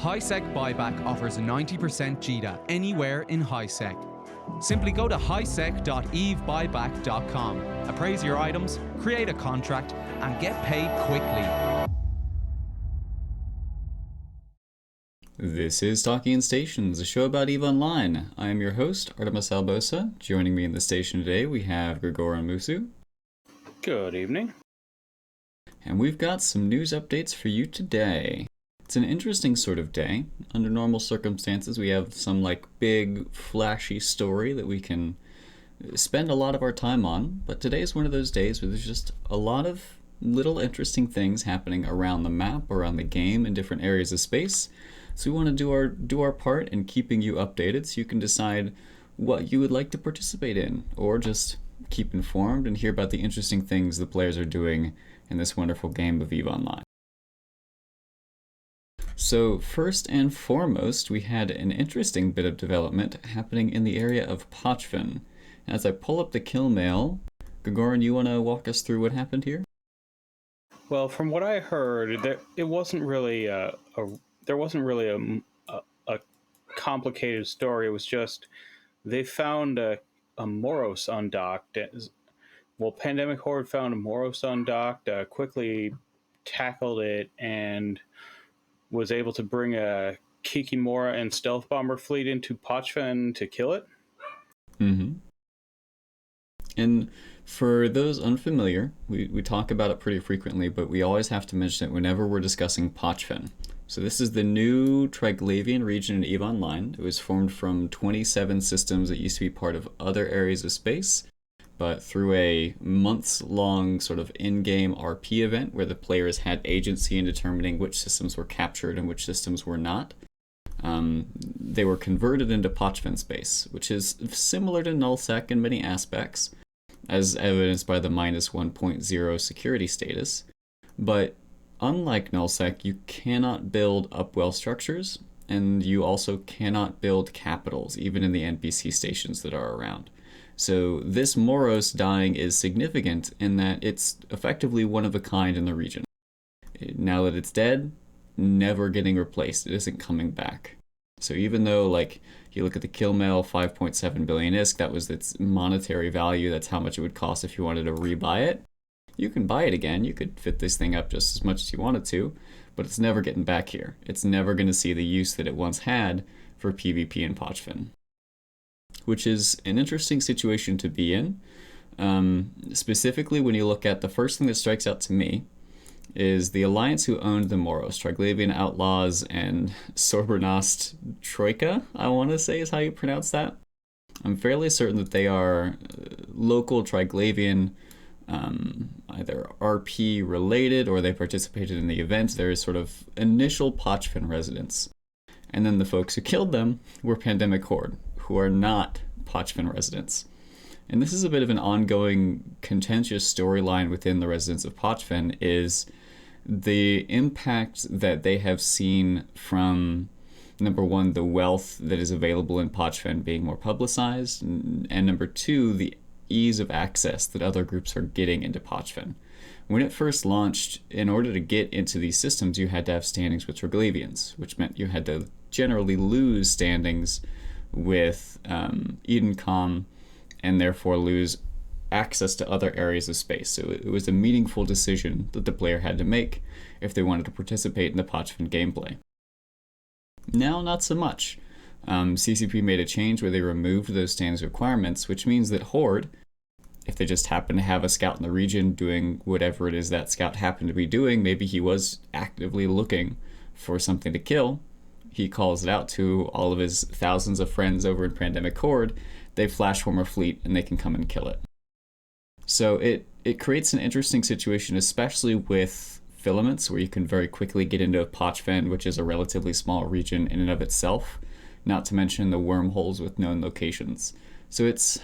HiSec Buyback offers a 90% JITA anywhere in HiSec. Simply go to hisec.evebuyback.com, appraise your items, create a contract, and get paid quickly. This is Talking in Stations, a show about EVE Online. I am your host, Artimus Albosa. Joining me in the station today, we have Gergoran and Moussou. Good evening. And we've got some news updates for you today. It's an interesting sort of day. Under normal circumstances, we have some big, flashy story that we can spend a lot of our time on. But today is one of those days where there's just a lot of little interesting things happening around the map, around the game, in different areas of space. So we want to do our part in keeping you updated so you can decide what you would like to participate in, or just keep informed and hear about the interesting things the players are doing in this wonderful game of EVE Online. So first and foremost, we had an interesting bit of development happening in the area of Pochven. As I pull up the kill mail, Gergoran, you want to walk us through what happened here? Well, from what I heard, there wasn't really a complicated story. It was just they found a Moros undocked. Well, Pandemic Horde found a Moros undocked, quickly tackled it, and was able to bring a Kikimora and Stealth Bomber fleet into Pochven to kill it. Mm-hmm. And for those unfamiliar, we talk about it pretty frequently, but we always have to mention it whenever we're discussing Pochven. So this is the new Triglavian region in EVE Online. It was formed from 27 systems that used to be part of other areas of space, but through a months-long sort of in-game RP event where the players had agency in determining which systems were captured and which systems were not, they were converted into Pochven space, which is similar to LowSec in many aspects, as evidenced by the -1.0 security status. But unlike LowSec, you cannot build upwell structures, and you also cannot build capitals, even in the NPC stations that are around. So this Moros dying is significant in that it's effectively one of a kind in the region. Now that it's dead, never getting replaced. It isn't coming back. So even though, you look at the kill mail, 5.7 billion ISK, that was its monetary value, that's how much it would cost if you wanted to rebuy it. You can buy it again, you could fit this thing up just as much as you wanted to, but it's never getting back here. It's never going to see the use that it once had for PvP in Pochven, which is an interesting situation to be in. Specifically, when you look at the first thing that strikes out to me is the alliance who owned the Moros, Triglavian Outlaws and Sorbernost Troika, I want to say is how you pronounce that. I'm fairly certain that they are local Triglavian, either RP related or they participated in the event. There is sort of initial Pochven residents. And then the folks who killed them were Pandemic Horde, who are not Pochven residents. And this is a bit of an ongoing contentious storyline within the residents of Pochven, is the impact that they have seen from, number one, the wealth that is available in Pochven being more publicized, and number two, the ease of access that other groups are getting into Pochven. When it first launched, in order to get into these systems, you had to have standings with Triglavians, which meant you had to generally lose standings with Edencom, and therefore lose access to other areas of space. So it was a meaningful decision that the player had to make if they wanted to participate in the Pochven gameplay. Now, not so much. CCP made a change where they removed those standings requirements, which means that Horde, if they just happen to have a scout in the region doing whatever it is that scout happened to be doing, maybe he was actively looking for something to kill, he calls it out to all of his thousands of friends over in Pandemic Horde, they flash form a fleet and they can come and kill it. So it creates an interesting situation, especially with filaments, where you can very quickly get into Pochven, which is a relatively small region in and of itself, not to mention the wormholes with known locations. So it's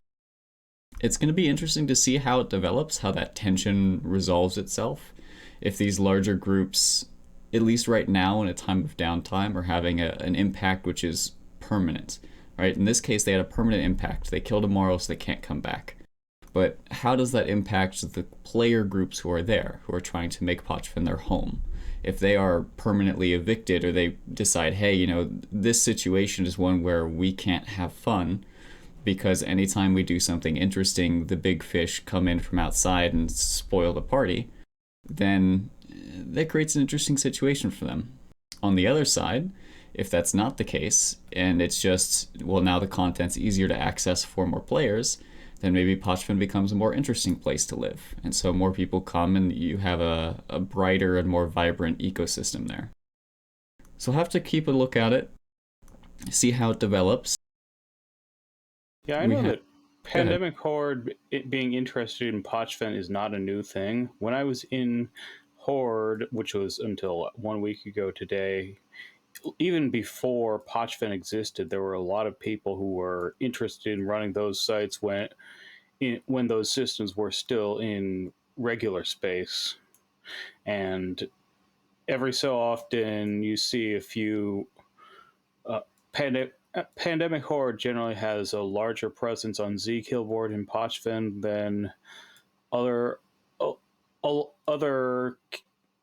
going to be interesting to see how it develops, how that tension resolves itself. If these larger groups, at least right now in a time of downtime, are having an impact which is permanent. Right? In this case, they had a permanent impact. They killed a Moros, they can't come back. But how does that impact the player groups who are there, who are trying to make Pochven their home? if they are permanently evicted, or they decide, hey, you know, this situation is one where we can't have fun, because anytime we do something interesting, the big fish come in from outside and spoil the party, then that creates an interesting situation for them. On the other side, if that's not the case, and it's just, well, now the content's easier to access for more players, then maybe Pochven becomes a more interesting place to live. And so more people come, and you have a brighter and more vibrant ecosystem there. So we'll have to keep a look at it, see how it develops. Yeah, I know that Pandemic Horde being interested in Pochven is not a new thing. When I was in Horde, which was until 1 week ago today, even before Pochven existed, there were a lot of people who were interested in running those sites when those systems were still in regular space. And every so often you see a few Pandemic Horde generally has a larger presence on Z Killboard and Pochven than other other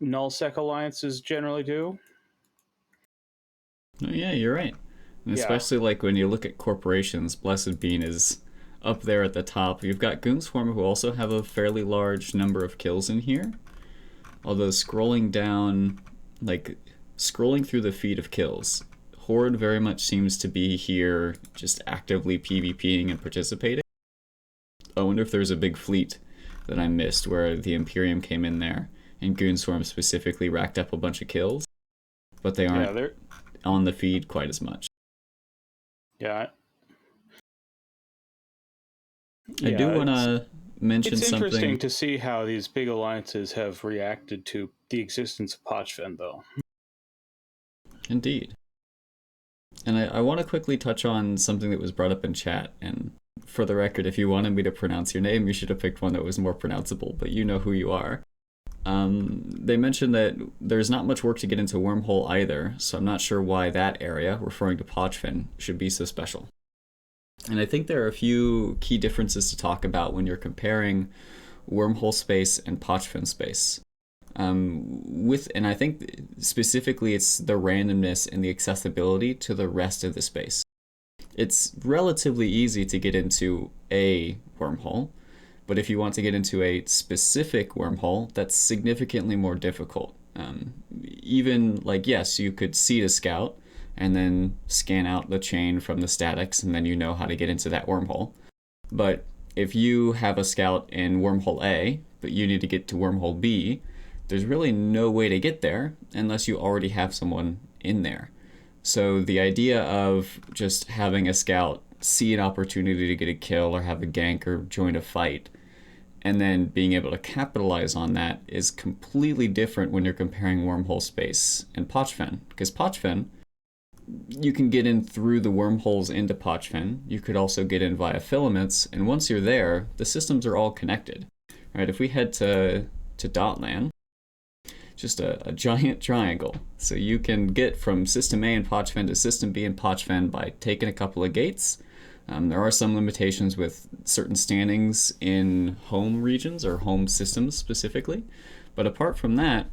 nullsec alliances generally do. Oh, yeah, you're right. And especially like when you look at corporations, Blessed Bean is up there at the top. You've got Goonswarm, who also have a fairly large number of kills in here. Although scrolling down, like scrolling through the feed of kills, Horde very much seems to be here just actively PvPing and participating. I wonder if there's a big fleet that I missed where the Imperium came in there and Goonswarm specifically racked up a bunch of kills, but they aren't on the feed quite as much. Yeah. I do want to mention something. It's interesting to see how these big alliances have reacted to the existence of Pochven, though. Indeed. And I want to quickly touch on something that was brought up in chat. And for the record, if you wanted me to pronounce your name, you should have picked one that was more pronounceable, but you know who you are. They mentioned that there's not much work to get into Wormhole either, so I'm not sure why that area, referring to Pochven, should be so special. And I think there are a few key differences to talk about when you're comparing Wormhole space and Pochven space. And I think specifically it's the randomness and the accessibility to the rest of the space. It's relatively easy to get into a wormhole, but if you want to get into a specific wormhole, that's significantly more difficult. Even like, yes, you could seed a scout and then scan out the chain from the statics, and then you know how to get into that wormhole. But if you have a scout in wormhole A, but you need to get to wormhole B, there's really no way to get there unless you already have someone in there. So the idea of just having a scout see an opportunity to get a kill or have a gank or join a fight, and then being able to capitalize on that is completely different when you're comparing Wormhole space and Pochven. Because Pochven, you can get in through the wormholes into Pochven. You could also get in via filaments, and once you're there, the systems are all connected. Right? If we head to Dotland, just a giant triangle. So you can get from System A in Pochven to System B in Pochven by taking a couple of gates. There are some limitations with certain standings in home regions or home systems specifically. But apart from that,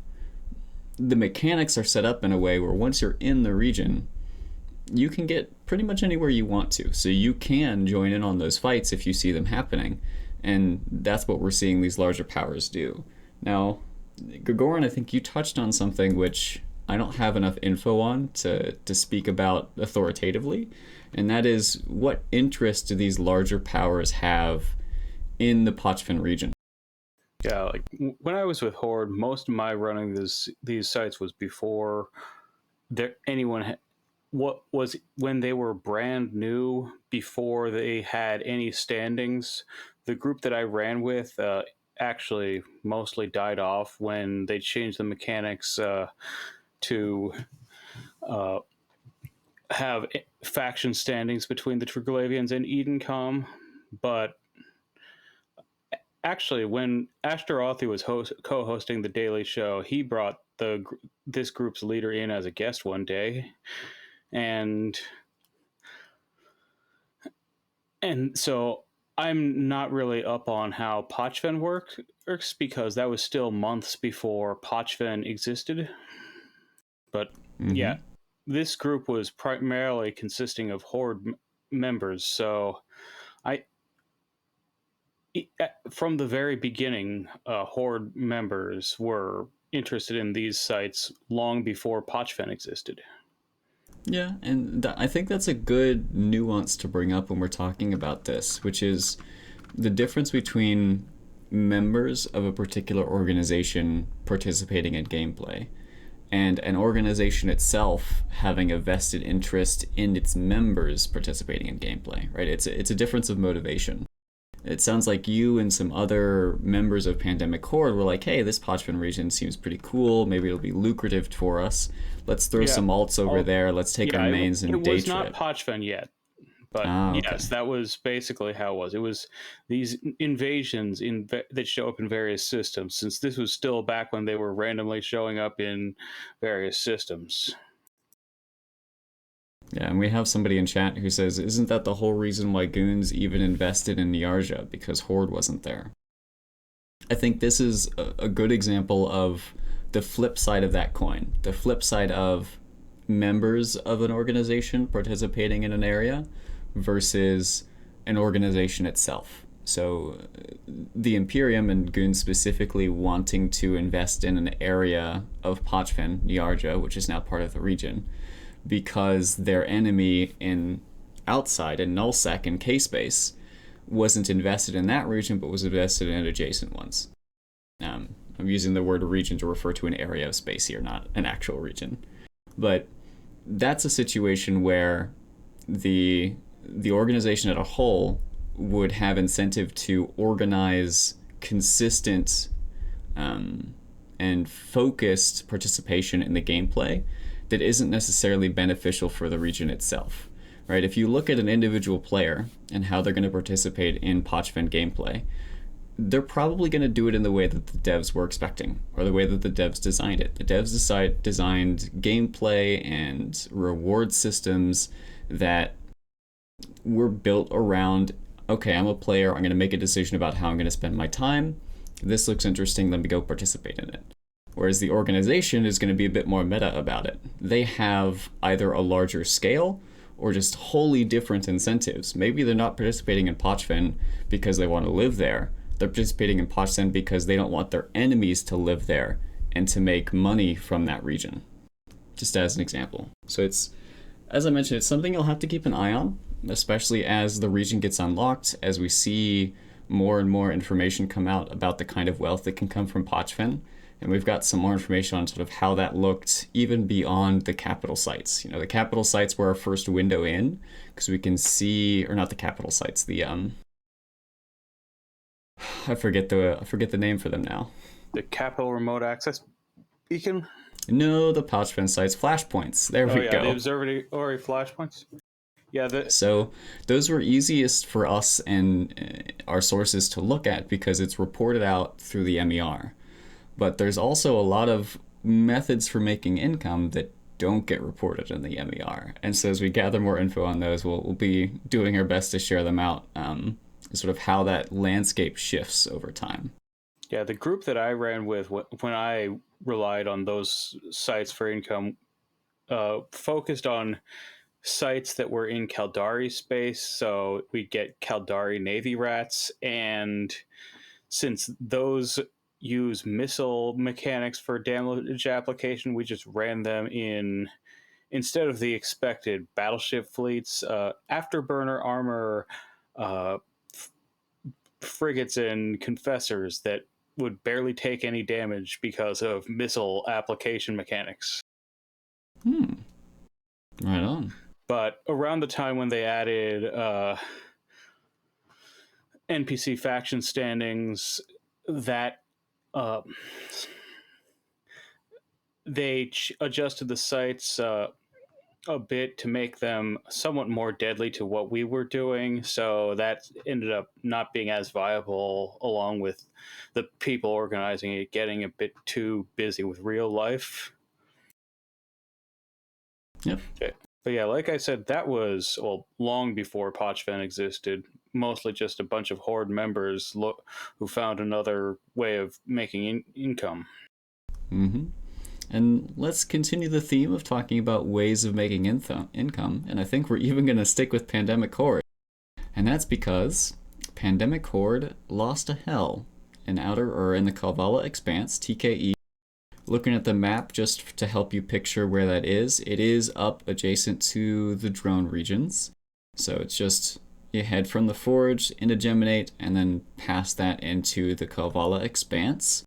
the mechanics are set up in a way where once you're in the region, you can get pretty much anywhere you want to. So you can join in on those fights if you see them happening. And that's what we're seeing these larger powers do. Now, Gergoran, I think you touched on something which I don't have enough info on to speak about authoritatively, and that is what interest do these larger powers have in the Pochven region? Yeah, like when I was with Horde, most of my running these sites was before anyone what was when they were brand new, before they had any standings. The group that I ran with actually mostly died off when they changed the mechanics to have faction standings between the Triglavians and Edencom. But actually, when Ashtarothi was co-hosting the Daily Show, he brought this group's leader in as a guest one day, and so I'm not really up on how Pochven works because that was still months before Pochven existed. But yeah, this group was primarily consisting of Horde members. So I, from the very beginning, Horde members were interested in these sites long before Pochven existed. Yeah, and I think that's a good nuance to bring up when we're talking about this, which is the difference between members of a particular organization participating in gameplay and an organization itself having a vested interest in its members participating in gameplay, right? It's a difference of motivation. It sounds like you and some other members of Pandemic Horde were like, hey, this Pochven region seems pretty cool. Maybe it'll be lucrative for us. Let's throw some alts over there. Let's take our mains and day trip. It was not Pochven yet. But yes, that was basically how it was. It was these invasions that show up in various systems, since this was still back when they were randomly showing up in various systems. Yeah, and we have somebody in chat who says, isn't that the whole reason why Goons even invested in Nyarja, because Horde wasn't there? I think this is a good example of the flip side of that coin. The flip side of members of an organization participating in an area versus an organization itself. So the Imperium and Goons specifically wanting to invest in an area of Pochven, Nyarja, which is now part of the region, because their enemy outside in LowSec and K-Space wasn't invested in that region, but was invested in adjacent ones. I'm using the word region to refer to an area of space here, not an actual region. But that's a situation where the organization as a whole would have incentive to organize consistent and focused participation in the gameplay that isn't necessarily beneficial for the region itself, right? If you look at an individual player and how they're going to participate in Pochven gameplay, they're probably going to do it in the way that the devs were expecting, or the way that the devs designed it. The devs designed gameplay and reward systems that were built around, okay, I'm a player, I'm going to make a decision about how I'm going to spend my time. This looks interesting, let me go participate in it. Whereas the organization is going to be a bit more meta about it. They have either a larger scale or just wholly different incentives. Maybe they're not participating in Pochven because they want to live there. They're participating in Pochven because they don't want their enemies to live there and to make money from that region, just as an example. So it's, as I mentioned, it's something you'll have to keep an eye on, especially as the region gets unlocked, as we see more and more information come out about the kind of wealth that can come from Pochven. And we've got some more information on sort of how that looked even beyond the capital sites. You know, the capital sites were our first window in, because we can see, or not the capital sites, the I forget the name for them now. The capital remote access beacon? No, the Pochven sites, flashpoints. There we go. The observatory flashpoints. Yeah. So those were easiest for us and our sources to look at because it's reported out through the MER. But there's also a lot of methods for making income that don't get reported in the MER. And so as we gather more info on those, we'll be doing our best to share them out, sort of how that landscape shifts over time. Yeah, the group that I ran with when I relied on those sites for income focused on sites that were in Caldari space. So we'd get Caldari Navy rats. And since those use missile mechanics for damage application, we just ran them in, instead of the expected battleship fleets, afterburner armor, frigates and confessors that would barely take any damage because of missile application mechanics. Right on. But around the time when they added NPC faction standings, that they adjusted the sites a bit to make them somewhat more deadly to what we were doing. So that ended up not being as viable, along with the people organizing it getting a bit too busy with real life. Yep. Okay. But yeah, like I said, that was, well, long before Pochven existed. mostly just a bunch of Horde members who found another way of making income. Mm-hmm. And let's continue the theme of talking about ways of making income, and I think we're even going to stick with Pandemic Horde. And that's because Pandemic Horde lost a hell in the Kalevala Expanse, TKE. Looking at the map just to help you picture where that is, it is up adjacent to the drone regions. So it's just, you head from the Forge into Geminate and then past that into the Kalevala Expanse.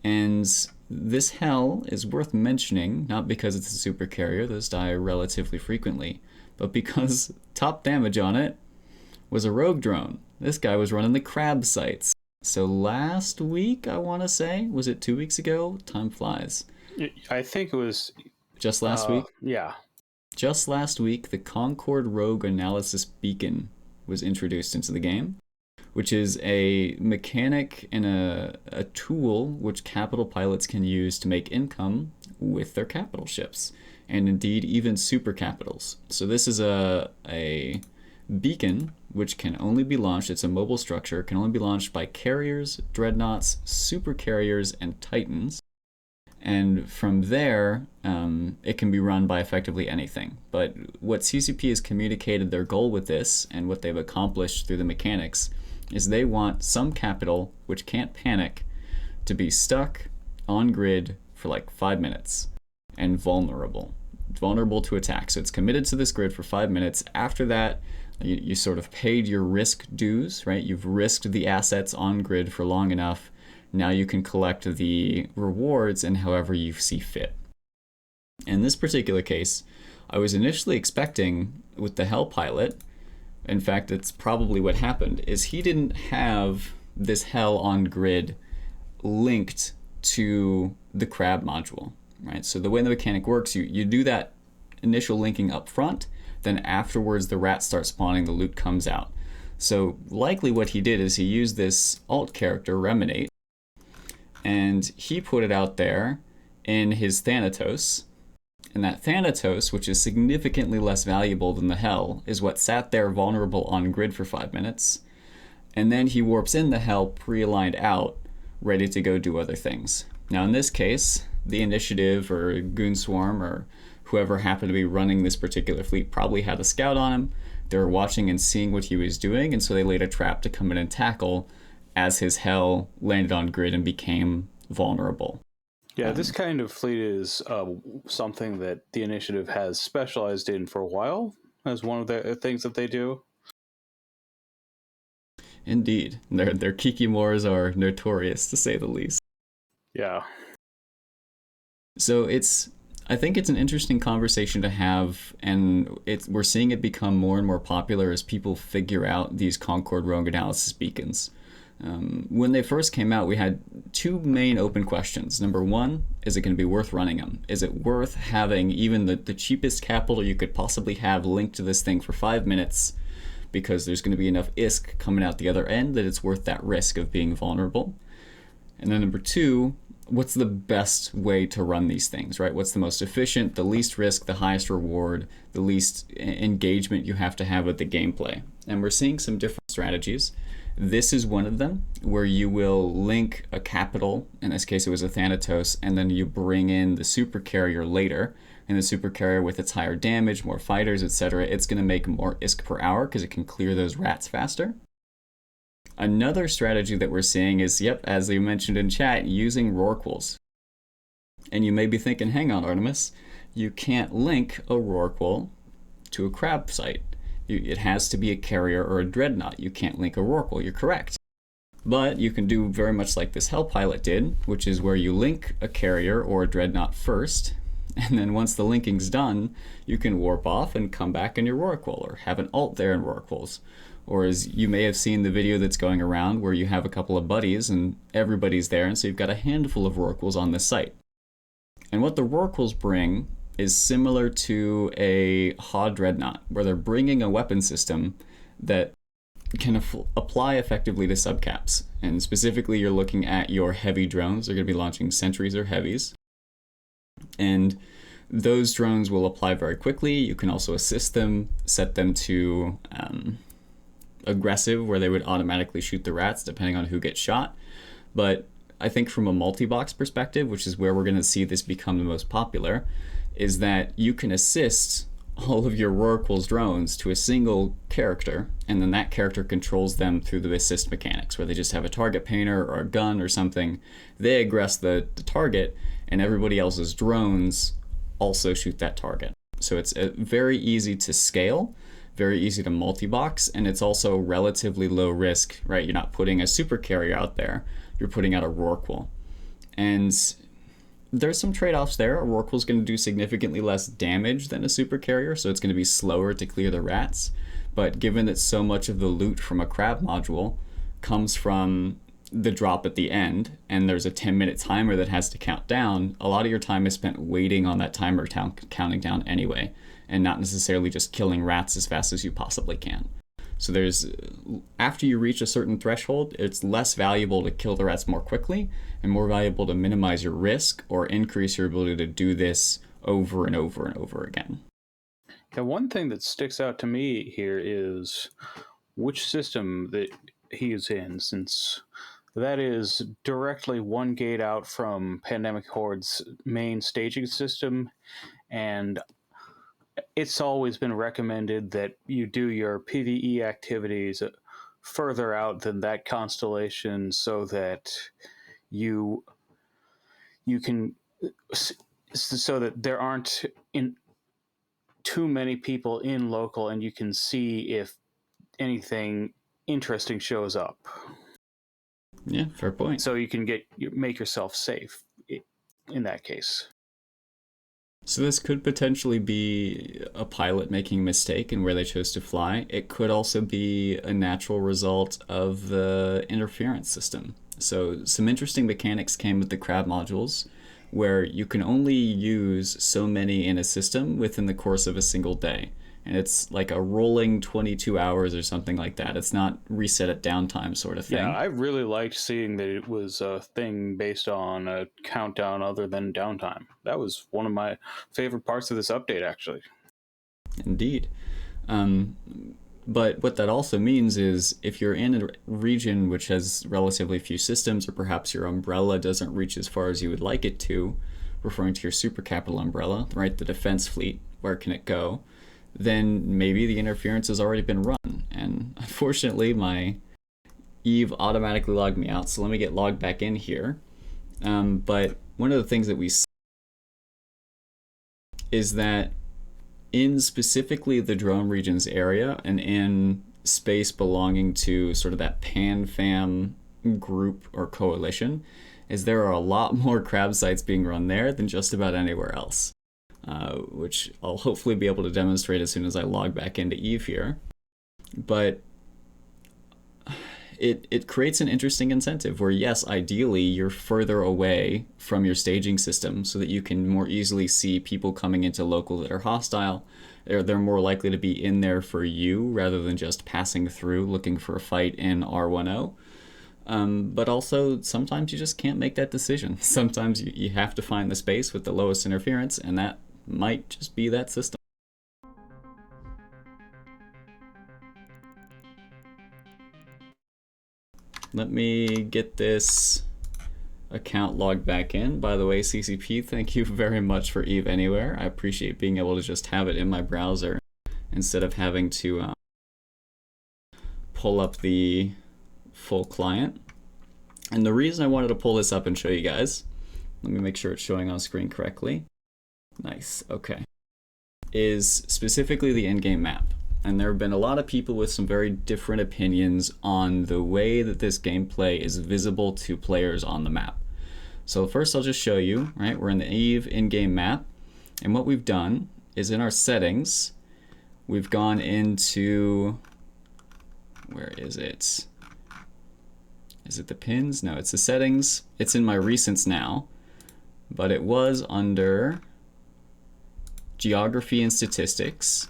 And this hell is worth mentioning, not because it's a super carrier, those die relatively frequently, but because top damage on it was a rogue drone. This guy was running the crab sites. So last week, I want to say, was it 2 weeks ago? Time flies. I think it was... Just last week? Yeah. Just last week, the Concord Rogue Analysis Beacon was introduced into the game, which is a mechanic and a tool which capital pilots can use to make income with their capital ships, and indeed even super capitals. So this is a beacon which can only be launched, it's a mobile structure, can only be launched by carriers, dreadnoughts, super carriers, and titans. And from there, it can be run by effectively anything. But what CCP has communicated their goal with this, and what they've accomplished through the mechanics, is they want some capital, which can't panic, to be stuck on grid for like 5 minutes and vulnerable to attack. So it's committed to this grid for 5 minutes. After that, you sort of paid your risk dues, right? You've risked the assets on grid for long enough. Now you can collect the rewards in however you see fit. In this particular case, I was initially expecting with the Hell pilot, in fact, it's probably what happened, is he didn't have this Hell on grid linked to the crab module, right? So the way the mechanic works, you do that initial linking up front, then afterwards the rats start spawning, the loot comes out. So likely what he did is he used this alt character, Reminate, and he put it out there in his Thanatos. And that Thanatos, which is significantly less valuable than the Hell, is what sat there vulnerable on grid for 5 minutes. And then he warps in the Hell pre-aligned out, ready to go do other things. Now in this case, the Initiative or Goon Swarm or whoever happened to be running this particular fleet probably had a scout on him. They were watching and seeing what he was doing, and so they laid a trap to come in and tackle as his Hell landed on grid and became vulnerable. Yeah, this kind of fleet is something that the Initiative has specialized in for a while, as one of the things that they do. Indeed. Their Kikimores are notorious, to say the least. Yeah. So I think it's an interesting conversation to have, and we're seeing it become more and more popular as people figure out these Concord Rogue Analysis beacons. When they first came out, we had two main open questions. Number one, is it going to be worth running them? Is it worth having even the cheapest capital you could possibly have linked to this thing for 5 minutes, because there's going to be enough ISK coming out the other end that it's worth that risk of being vulnerable? And then number two, what's the best way to run these things, right? What's the most efficient, the least risk, the highest reward, the least engagement you have to have with the gameplay? And we're seeing some different strategies. This is one of them, where you will link a capital, in this case it was a Thanatos, and then you bring in the super carrier later, and the super carrier with its higher damage, more fighters, etc., it's going to make more ISK per hour because it can clear those rats faster. Another strategy that we're seeing is, as you mentioned in chat, using Rorquals. And you may be thinking, hang on, Artimus, you can't link a Rorqual to a crab site. It has to be a carrier or a dreadnought. You can't link a Rorqual. You're correct. But you can do very much like this Hell pilot did, which is where you link a carrier or a dreadnought first, and then once the linking's done, you can warp off and come back in your Rorqual, or have an alt there in Rorquals. Or as you may have seen the video that's going around where you have a couple of buddies and everybody's there, and so you've got a handful of Rorquals on this site. And what the Rorquals bring is similar to a HA Dreadnought, where they're bringing a weapon system that can apply effectively to subcaps. And specifically, you're looking at your heavy drones. They're going to be launching sentries or heavies. And those drones will apply very quickly. You can also assist them, set them to aggressive where they would automatically shoot the rats depending on who gets shot. But I think from a multi-box perspective, which is where we're going to see this become the most popular, is that you can assist all of your Rorqual's drones to a single character, and then that character controls them through the assist mechanics, where they just have a target painter or a gun or something. They aggress the target, and everybody else's drones also shoot that target. So it's very easy to scale, very easy to multi-box, and it's also relatively low risk, right? You're not putting a super carrier out there, you're putting out a Rorqual. And there's some trade-offs there. A Rorqual's going to do significantly less damage than a super carrier, so it's going to be slower to clear the rats. But given that so much of the loot from a crab module comes from the drop at the end, and there's a 10-minute timer that has to count down, a lot of your time is spent waiting on that timer counting down anyway, and not necessarily just killing rats as fast as you possibly can. So after you reach a certain threshold, it's less valuable to kill the rats more quickly and more valuable to minimize your risk or increase your ability to do this over and over and over again. Yeah, one thing that sticks out to me here is which system that he is in, since that is directly one gate out from Pandemic Horde's main staging system, and it's always been recommended that you do your PvE activities further out than that constellation so that you can, so that there aren't too many people in local and you can see if anything interesting shows up. Yeah, fair point. So you can make yourself safe in that case. So this could potentially be a pilot making a mistake in where they chose to fly. It could also be a natural result of the interference system. So some interesting mechanics came with the crab modules, where you can only use so many in a system within the course of a single day. And it's like a rolling 22 hours or something like that. It's not reset at downtime sort of thing. Yeah, I really liked seeing that it was a thing based on a countdown other than downtime. That was one of my favorite parts of this update, actually. Indeed. But what that also means is if you're in a region which has relatively few systems, or perhaps your umbrella doesn't reach as far as you would like it to, referring to your super capital umbrella, right, the defense fleet, where can it go? Then maybe the interference has already been run. And unfortunately, my Eve automatically logged me out, so let me get logged back in here. But one of the things that we see is that in specifically the drone regions area and in space belonging to sort of that pan-fam group or coalition, is there are a lot more crab sites being run there than just about anywhere else. Which I'll hopefully be able to demonstrate as soon as I log back into Eve here. But it creates an interesting incentive where, yes, ideally you're further away from your staging system so that you can more easily see people coming into local that are hostile. They're more likely to be in there for you rather than just passing through looking for a fight in R10. But also, sometimes you just can't make that decision. Sometimes you have to find the space with the lowest interference, and that might just be that system. Let me get this account logged back in. By the way, CCP, thank you very much for Eve Anywhere. I appreciate being able to just have it in my browser instead of having to pull up the full client. And the reason I wanted to pull this up and show you guys, let me make sure it's showing on screen correctly. Nice, okay. Is specifically the in-game map. And there have been a lot of people with some very different opinions on the way that this gameplay is visible to players on the map. So first I'll just show you, right? We're in the Eve in-game map. And what we've done is in our settings, we've gone into, where is it? Is it the pins? No, it's the settings. It's in my recents now, but it was under geography and statistics,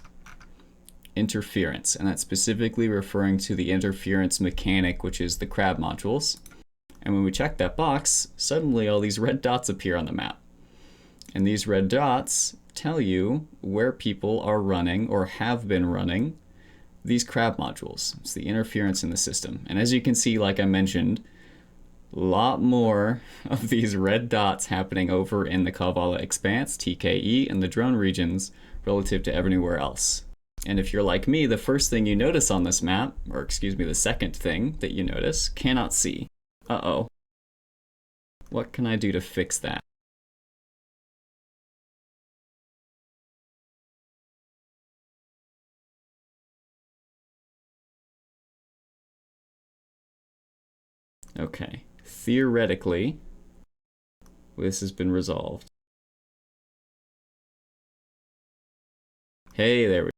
interference, and that's specifically referring to the interference mechanic, which is the crab modules. And when we check that box, suddenly all these red dots appear on the map. And these red dots tell you where people are running or have been running these crab modules. It's the interference in the system. And as you can see, like I mentioned, a lot more of these red dots happening over in the Kavala Expanse, TKE, and the drone regions relative to everywhere else. And if you're like me, the first thing you notice on this map, or excuse me, the second thing that you notice, cannot see. Uh-oh. What can I do to fix that? Okay, theoretically, this has been resolved. Hey, there we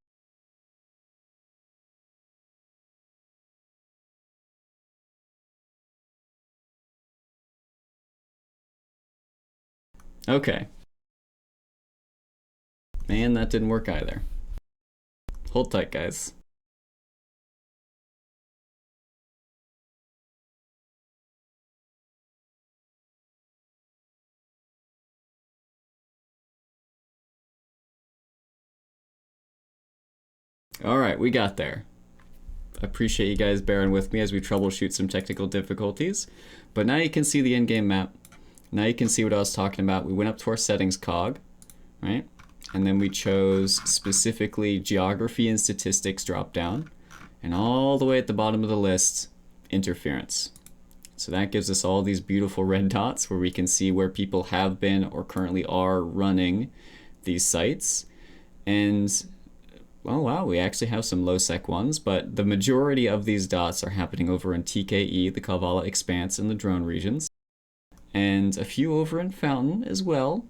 go. Okay. Man, that didn't work either. Hold tight, guys. Alright, we got there. I appreciate you guys bearing with me as we troubleshoot some technical difficulties. But now you can see the in-game map. Now you can see what I was talking about. We went up to our settings cog, right? And then we chose specifically geography and statistics drop down. And all the way at the bottom of the list, interference. So that gives us all these beautiful red dots where we can see where people have been or currently are running these sites. And oh wow, we actually have some LowSec ones, but the majority of these dots are happening over in TKE, the Kavala Expanse, and the drone regions. And a few over in Fountain as well.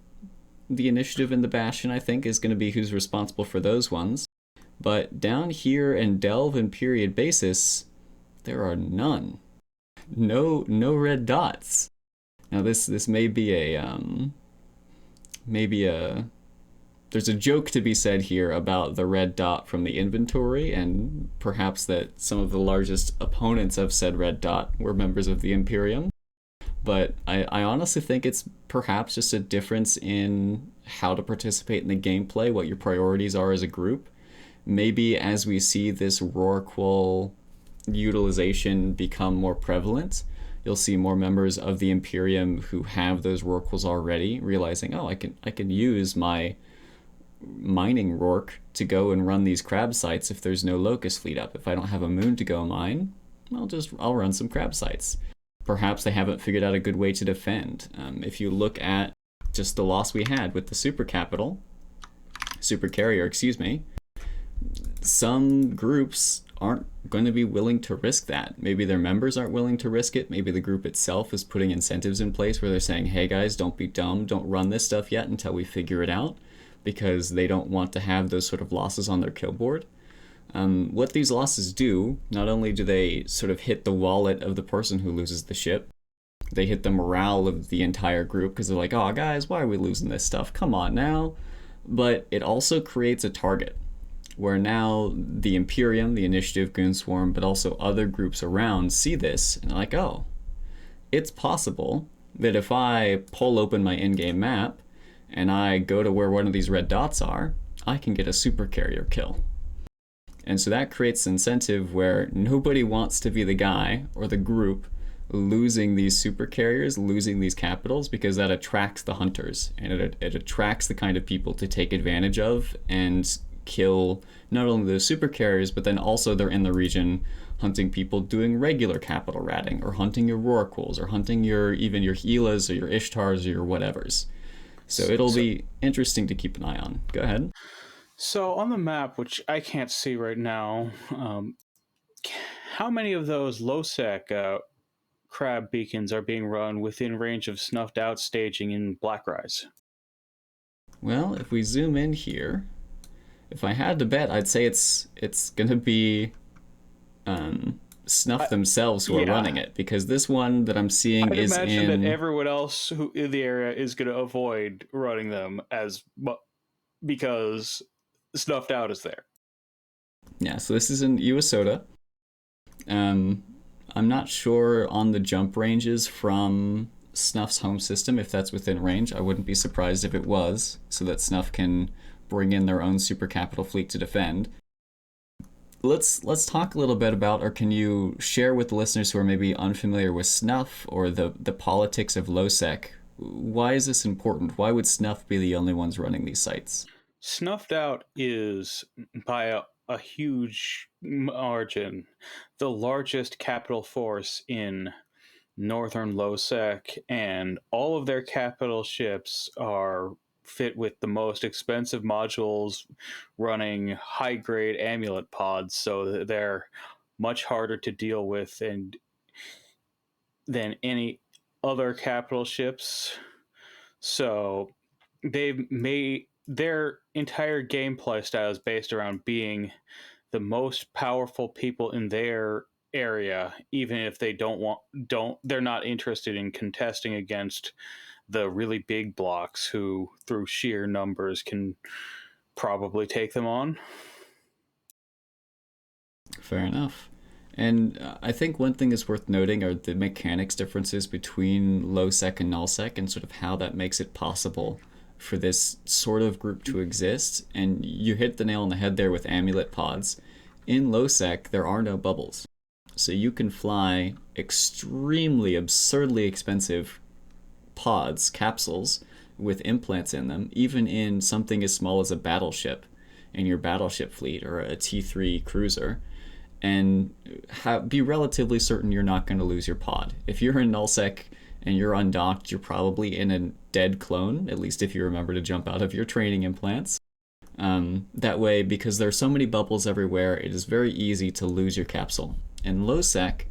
The Initiative and the Bastion, I think, is going to be who's responsible for those ones. But down here in Delve and Period Basis, there are none. No red dots. Now this may be there's a joke to be said here about the red dot from the inventory, and perhaps that some of the largest opponents of said red dot were members of the Imperium. But I honestly think it's perhaps just a difference in how to participate in the gameplay, what your priorities are as a group. Maybe as we see this Rorqual utilization become more prevalent, you'll see more members of the Imperium who have those Rorquals already, realizing, oh, I can use my mining Rork to go and run these crab sites if there's no Locust fleet up. If I don't have a moon to go mine, I'll run some crab sites. Perhaps they haven't figured out a good way to defend. If you look at just the loss we had with the super carrier, excuse me, some groups aren't going to be willing to risk that. Maybe their members aren't willing to risk it. Maybe the group itself is putting incentives in place where they're saying, hey guys, don't be dumb, don't run this stuff yet until we figure it out, because they don't want to have those sort of losses on their kill board. What these losses do, not only do they sort of hit the wallet of the person who loses the ship, they hit the morale of the entire group because they're like, oh guys, why are we losing this stuff? Come on now. But it also creates a target where now the Imperium, the Initiative, Goonswarm, but also other groups around see this and are like, oh, it's possible that if I pull open my in-game map and I go to where one of these red dots are, I can get a super carrier kill. And so that creates incentive where nobody wants to be the guy or the group losing these super carriers, losing these capitals, because that attracts the hunters, and it attracts the kind of people to take advantage of and kill not only the super carriers, but then also they're in the region hunting people doing regular capital ratting, or hunting your Rorquals, or hunting even your Helas or your Ishtars or your whatevers. So it'll be interesting to keep an eye on. Go ahead. So on the map, which I can't see right now, how many of those LowSec crab beacons are being run within range of Snuffed out staging in Blackrise? Well, if we zoom in here, if I had to bet, I'd say it's gonna be Snuff themselves who are running it, because this one that I'm seeing is in... I'd imagine that everyone else who in the area is going to avoid running them because Snuffed out is there. Yeah, so this is in Esoteria. I'm not sure on the jump ranges from Snuff's home system if that's within range. I wouldn't be surprised if it was, so that Snuff can bring in their own super capital fleet to defend. let's talk a little bit about, or can you share with the listeners who are maybe unfamiliar with Snuff or the politics of LowSec? Why is this important? Why would Snuff be the only ones running these sites? Snuffed out is, by a huge margin, the largest capital force in northern LowSec, and all of their capital ships are fit with the most expensive modules running high-grade amulet pods, so they're much harder to deal with than any other capital ships. So they've made their entire gameplay style is based around being the most powerful people in their area, even if they they're not interested in contesting against the really big blocks who through sheer numbers can probably take them on. Fair enough. And I think one thing is worth noting are the mechanics differences between LowSec and NullSec, and sort of how that makes it possible for this sort of group to exist. And you hit the nail on the head there with amulet pods. In LowSec, there are no bubbles. So you can fly extremely, absurdly expensive pods, capsules, with implants in them, even in something as small as a battleship in your battleship fleet or a T3 cruiser, and be relatively certain you're not going to lose your pod. If you're in NullSec and you're undocked, you're probably in a dead clone, at least if you remember to jump out of your training implants. That way, because there are so many bubbles everywhere, it is very easy to lose your capsule. In LowSec,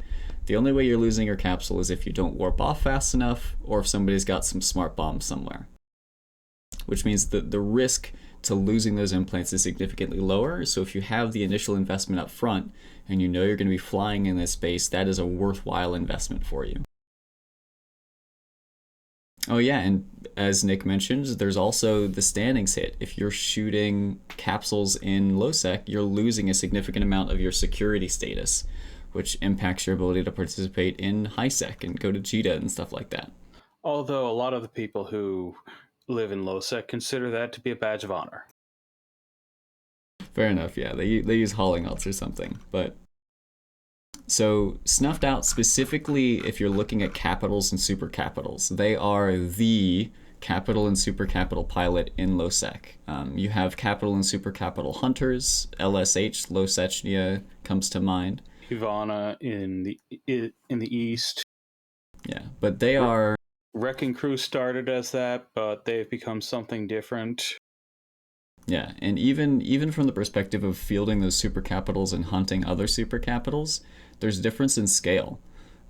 the only way you're losing your capsule is if you don't warp off fast enough, or if somebody's got some smart bombs somewhere. Which means that the risk to losing those implants is significantly lower. So if you have the initial investment up front, and you know you're going to be flying in this space, that is a worthwhile investment for you. Oh yeah, and as Nick mentioned, there's also the standings hit. If you're shooting capsules in LowSec, you're losing a significant amount of your security status, which impacts your ability to participate in HiSec and go to JITA and stuff like that. Although a lot of the people who live in LowSec consider that to be a badge of honor. Fair enough, yeah. They use hauling outs or something. But so Snuffed Out specifically, if you're looking at capitals and super capitals, they are the capital and super capital pilot in LowSec. You have capital and super capital hunters. LSH, Losechnia, comes to mind. Ivana in the east. Yeah, but they are... Wrecking Crew started as that, but they've become something different. Yeah, and even from the perspective of fielding those super capitals and hunting other super capitals, there's a difference in scale.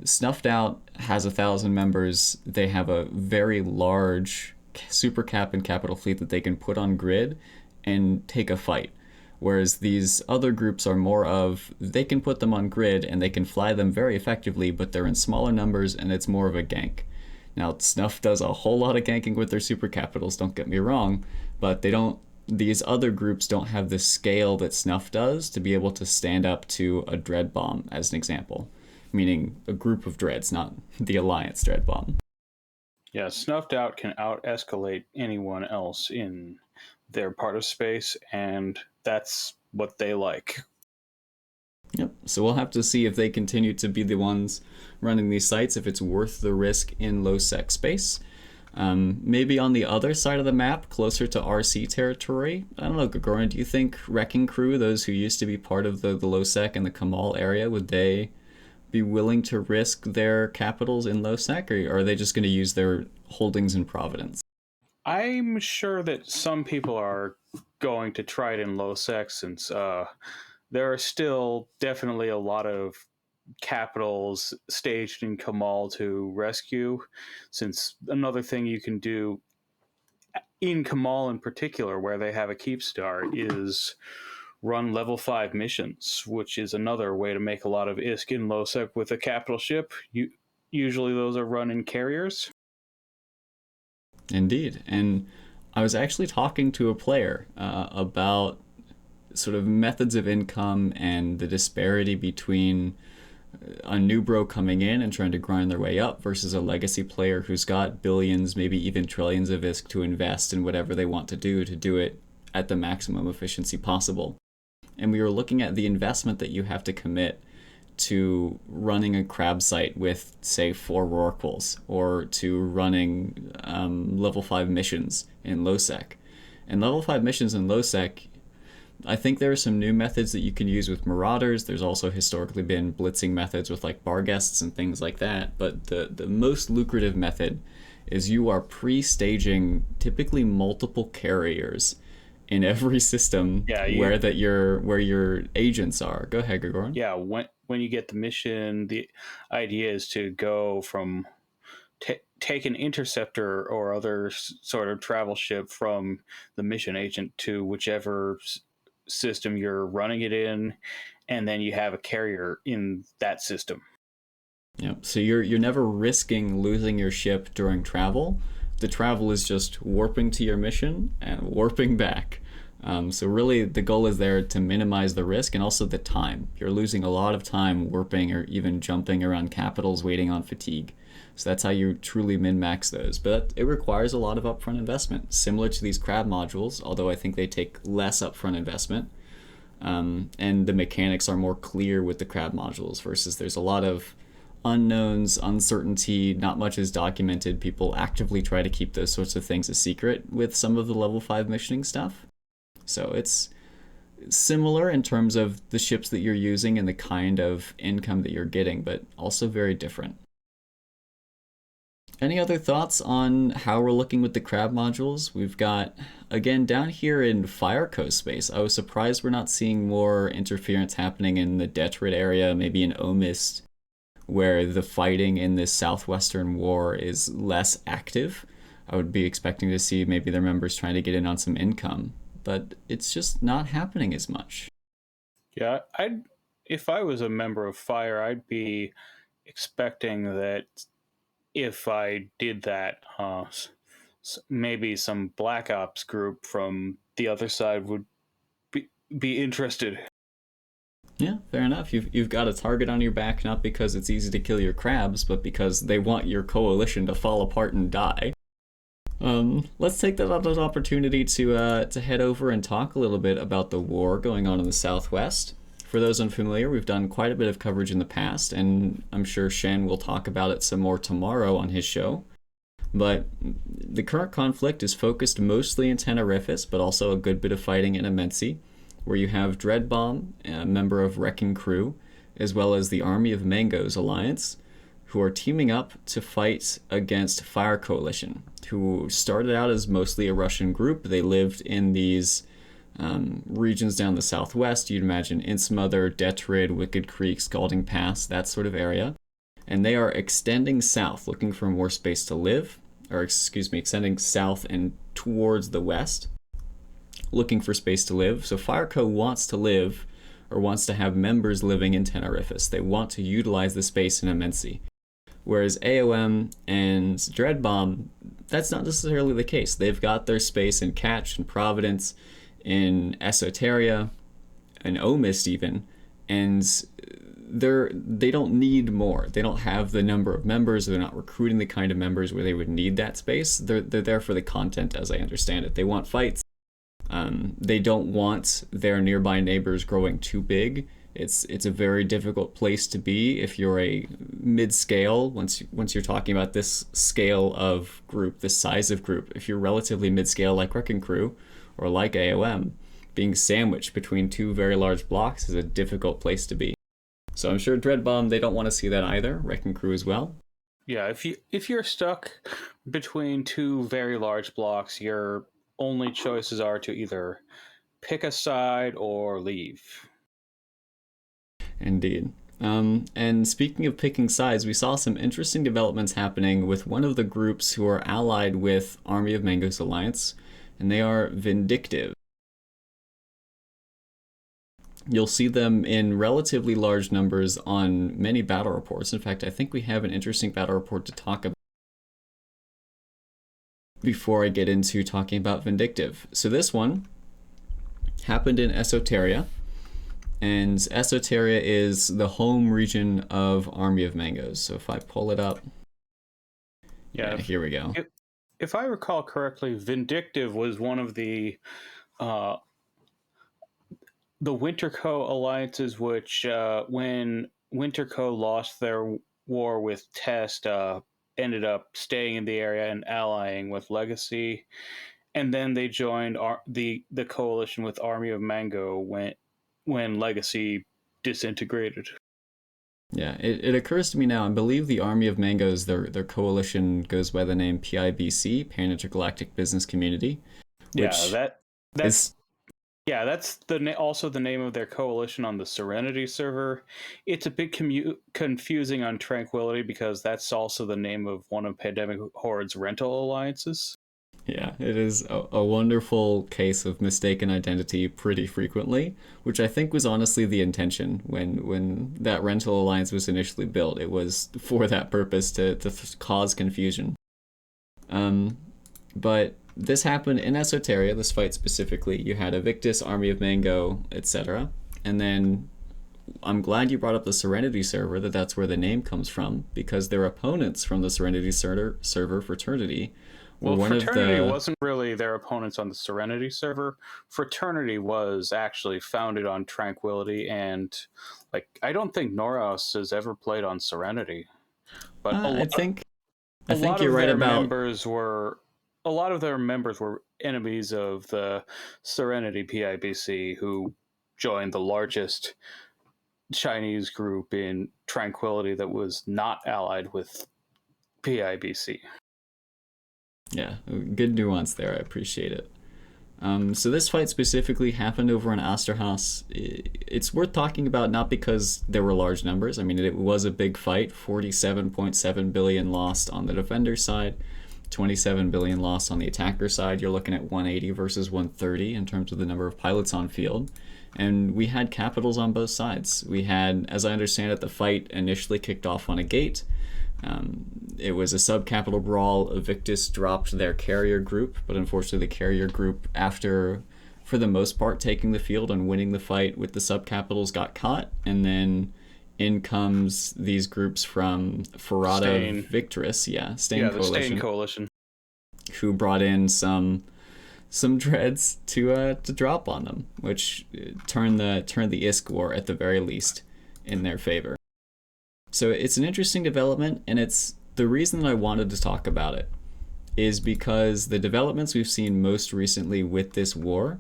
Snuffed Out has 1,000 members. They have a very large super cap and capital fleet that they can put on grid and take a fight. Whereas these other groups are more of, they can put them on grid and they can fly them very effectively, but they're in smaller numbers and it's more of a gank. Now, Snuff does a whole lot of ganking with their super capitals, don't get me wrong, but these other groups don't have the scale that Snuff does to be able to stand up to a dread bomb, as an example. Meaning a group of dreads, not the Alliance dread bomb. Yeah, Snuffed Out can out-escalate anyone else in their part of space, and that's what they like. Yep, so we'll have to see if they continue to be the ones running these sites, if it's worth the risk in low-sec space. Maybe on the other side of the map, closer to RC territory. I don't know, Gergoran, do you think Wrecking Crew, those who used to be part of the low-sec and the Kamal area, would they be willing to risk their capitals in low-sec, or are they just going to use their holdings in Providence? I'm sure that some people are going to try it in low-sec, since there are still definitely a lot of capitals staged in Kamal to rescue, since another thing you can do in Kamal in particular, where they have a keep star, is run level 5 missions, which is another way to make a lot of ISK in low-sec with a capital ship. Usually those are run in carriers. Indeed, and I was actually talking to a player about sort of methods of income and the disparity between a new bro coming in and trying to grind their way up versus a legacy player who's got billions, maybe even trillions of ISK to invest in whatever they want to do it at the maximum efficiency possible. and we were looking at the investment that you have to commit to running a crab site with, say, 4 rorquals, or to running level 5 missions in LowSec. And level 5 missions in LowSec, I think there are some new methods that you can use with Marauders. There's also historically been blitzing methods with like bar guests and things like that. But the most lucrative method is you are pre-staging typically multiple carriers in every system where your agents are. Go ahead, Gergoran. Yeah, when you get the mission, the idea is to go from take an interceptor or other sort of travel ship from the mission agent to whichever system you're running it in, and then you have a carrier in that system. Yeah, so you're never risking losing your ship during travel. The travel is just warping to your mission and warping back. So really the goal is there to minimize the risk and also the time. You're losing a lot of time warping or even jumping around capitals waiting on fatigue. So that's how you truly min-max those. But it requires a lot of upfront investment, similar to these crab modules, although I think they take less upfront investment. And the mechanics are more clear with the crab modules versus there's a lot of unknowns, uncertainty, not much is documented. People actively try to keep those sorts of things a secret with some of the level 5 missioning stuff. So it's similar in terms of the ships that you're using and the kind of income that you're getting, but also very different. Any other thoughts on how we're looking with the crab modules? We've got, again, down here in Fire Coast space, I was surprised we're not seeing more interference happening in the Detrid area, maybe in Omist, where the fighting in this southwestern war is less active. I would be expecting to see maybe their members trying to get in on some income, but it's just not happening as much. Yeah, if I was a member of Fire, I'd be expecting that if I did that, maybe some Black Ops group from the other side would be interested. Yeah, fair enough. You've got a target on your back, not because it's easy to kill your crabs, but because they want your coalition to fall apart and die. Let's take that as an opportunity to head over and talk a little bit about the war going on in the Southwest. For those unfamiliar, we've done quite a bit of coverage in the past, and I'm sure Shen will talk about it some more tomorrow on his show. But the current conflict is focused mostly in Tenerifis, but also a good bit of fighting in Immensea, where you have Dreadbomb, a member of Wrecking Crew, as well as the Army of Mangoes Alliance, who are teaming up to fight against Fire Coalition, who started out as mostly a Russian group. They lived in these regions down the southwest. You'd imagine Innsmother, Detrid, Wicked Creek, Scalding Pass, that sort of area. And they are extending south, looking for more space to live, or extending south and towards the west, looking for space to live. So Fireco wants to live, or wants to have members living in Tenerifis. They want to utilize the space in Immensea. Whereas AOM and Dreadbomb, that's not necessarily the case. They've got their space in Catch and Providence, in Esoteria, and Omist even, and they don't need more. They don't have the number of members. They're not recruiting the kind of members where they would need that space. They're there for the content, as I understand it. They want fights. They don't want their nearby neighbors growing too big. It's a very difficult place to be if you're a mid-scale. Once you're talking about this scale of group, this size of group, if you're relatively mid-scale like Wrecking Crew or like AOM, being sandwiched between two very large blocks is a difficult place to be. So I'm sure Dreadbomb, they don't want to see that either. Wrecking Crew as well. Yeah, if you're stuck between two very large blocks, your only choices are to either pick a side or leave. Indeed. And speaking of picking sides, we saw some interesting developments happening with one of the groups who are allied with Army of Mangoes Alliance, and they are Vindictive. You'll see them in relatively large numbers on many battle reports. In fact, I think we have an interesting battle report to talk about before I get into talking about Vindictive. So this one happened in Esoteria, and Esoteria is the home region of Army of Mangoes. So if I pull it up, yeah, here we go. If I recall correctly, Vindictive was one of the the Winterco alliances, which when Winterco lost their war with Test, ended up staying in the area and allying with Legacy, and then they joined the coalition with Army of Mango when Legacy disintegrated. Yeah, it occurs to me now. I believe the Army of Mangoes, their coalition goes by the name PIBC, Pan Intergalactic Business Community. Which that's also the name of their coalition on the Serenity server. It's a bit confusing on Tranquility because that's also the name of one of Pandemic Horde's rental alliances. Yeah, it is a wonderful case of mistaken identity pretty frequently, which I think was honestly the intention when that rental alliance was initially built. It was for that purpose to cause confusion. But this happened in Esoteria, this fight specifically. You had a Victus, Army of Mango, etc. And then I'm glad you brought up the Serenity server, that's where the name comes from, because their opponents from the Serenity server, Fraternity, well, Fraternity wasn't really their opponents on the Serenity server. Fraternity was actually founded on Tranquility, and I don't think Noros has ever played on Serenity. But I think you're right about. A lot of their members were enemies of the Serenity PIBC, who joined the largest Chinese group in Tranquility that was not allied with PIBC. Yeah, good nuance there. I appreciate it. So this fight specifically happened over in Asterhaus. It's worth talking about not because there were large numbers. I mean, it was a big fight. 47.7 billion lost on the defender side, 27 billion lost on the attacker side. You're looking at 180 versus 130 in terms of the number of pilots on field. And we had capitals on both sides. We had, as I understand it, the fight initially kicked off on a gate. It was a sub-capital brawl. Victus dropped their carrier group, but unfortunately the carrier group, after, for the most part, taking the field and winning the fight with the sub-capitals, got caught. And then in comes these groups from Ferrata Victress, Stain Coalition, who brought in some dreads to drop on them, which turned the ISK war at the very least in their favor. So it's an interesting development, and it's the reason that I wanted to talk about it is because the developments we've seen most recently with this war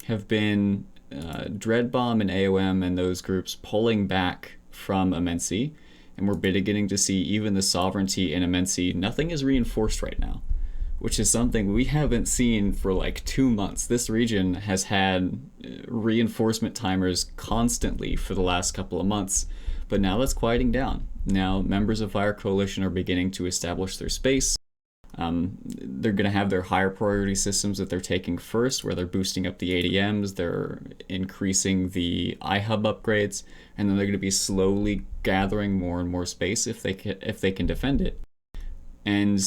have been Dreadbomb and AOM and those groups pulling back from Immensea, and we're beginning to see even the sovereignty in Immensea. Nothing is reinforced right now, which is something we haven't seen for 2 months. This region has had reinforcement timers constantly for the last couple of months, but now that's quieting down. Now members of Fire Coalition are beginning to establish their space. They're going to have their higher priority systems that they're taking first, where they're boosting up the ADMs, they're increasing the iHub upgrades, and then they're going to be slowly gathering more and more space if they can defend it. And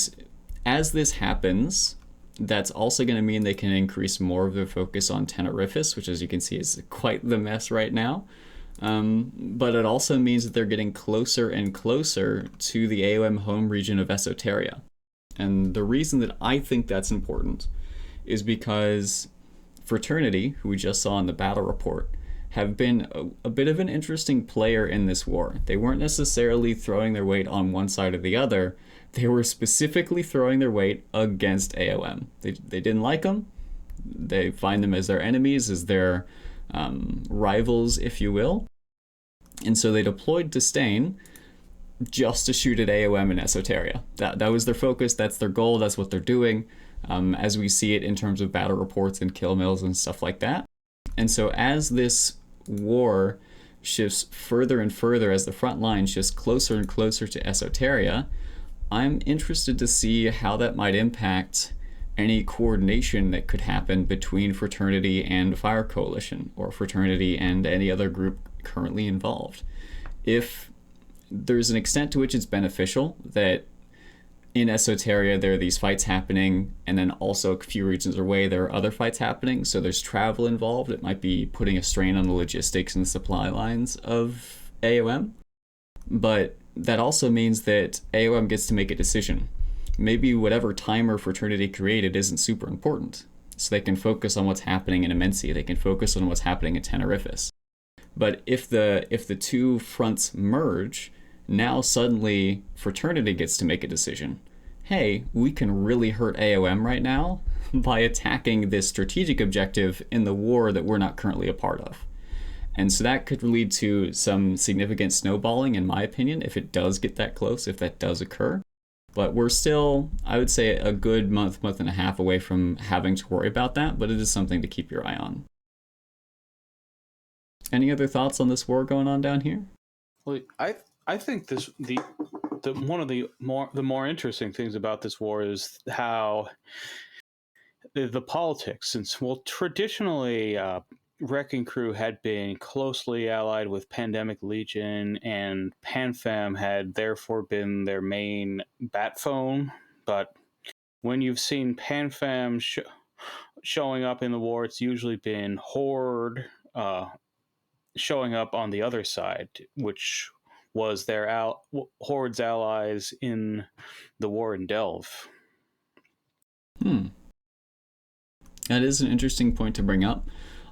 as this happens, that's also going to mean they can increase more of their focus on Tenerifis, which, as you can see, is quite the mess right now. But it also means that they're getting closer and closer to the AOM home region of Esoteria. And the reason that I think that's important is because Fraternity, who we just saw in the battle report, have been a bit of an interesting player in this war. They weren't necessarily throwing their weight on one side or the other. They were specifically throwing their weight against AOM. They didn't like them. They find them as their enemies, as their rivals, if you will. And so they deployed Disdain just to shoot at AOM and Esoteria. That was their focus, that's their goal, that's what they're doing, as we see it in terms of battle reports and kill mills and stuff like that. And so as this war shifts further and further, as the front line shifts closer and closer to Esoteria, I'm interested to see how that might impact any coordination that could happen between Fraternity and Fire Coalition, or Fraternity and any other group currently involved. If there's an extent to which it's beneficial that in Esoteria there are these fights happening, and then also a few regions away there are other fights happening, so there's travel involved. It might be putting a strain on the logistics and supply lines of AOM. But that also means that AOM gets to make a decision. Maybe whatever timer Fraternity created isn't super important. So they can focus on what's happening in Immensea. They can focus on what's happening in Tenerifis. But if the two fronts merge, now suddenly Fraternity gets to make a decision. Hey, we can really hurt AOM right now by attacking this strategic objective in the war that we're not currently a part of. And so that could lead to some significant snowballing, in my opinion, if it does get that close, if that does occur. But we're still, I would say, a good month and a half away from having to worry about that, but it is something to keep your eye on. Any other thoughts on this war going on down here? Well, I think one of the more interesting things about this war is how the politics, since traditionally Wrecking Crew had been closely allied with Pandemic Legion, and PanFam had therefore been their main bat phone. But when you've seen PanFam showing up in the war, it's usually been Horde showing up on the other side, which was their Horde's allies in the war in Delve. That is an interesting point to bring up.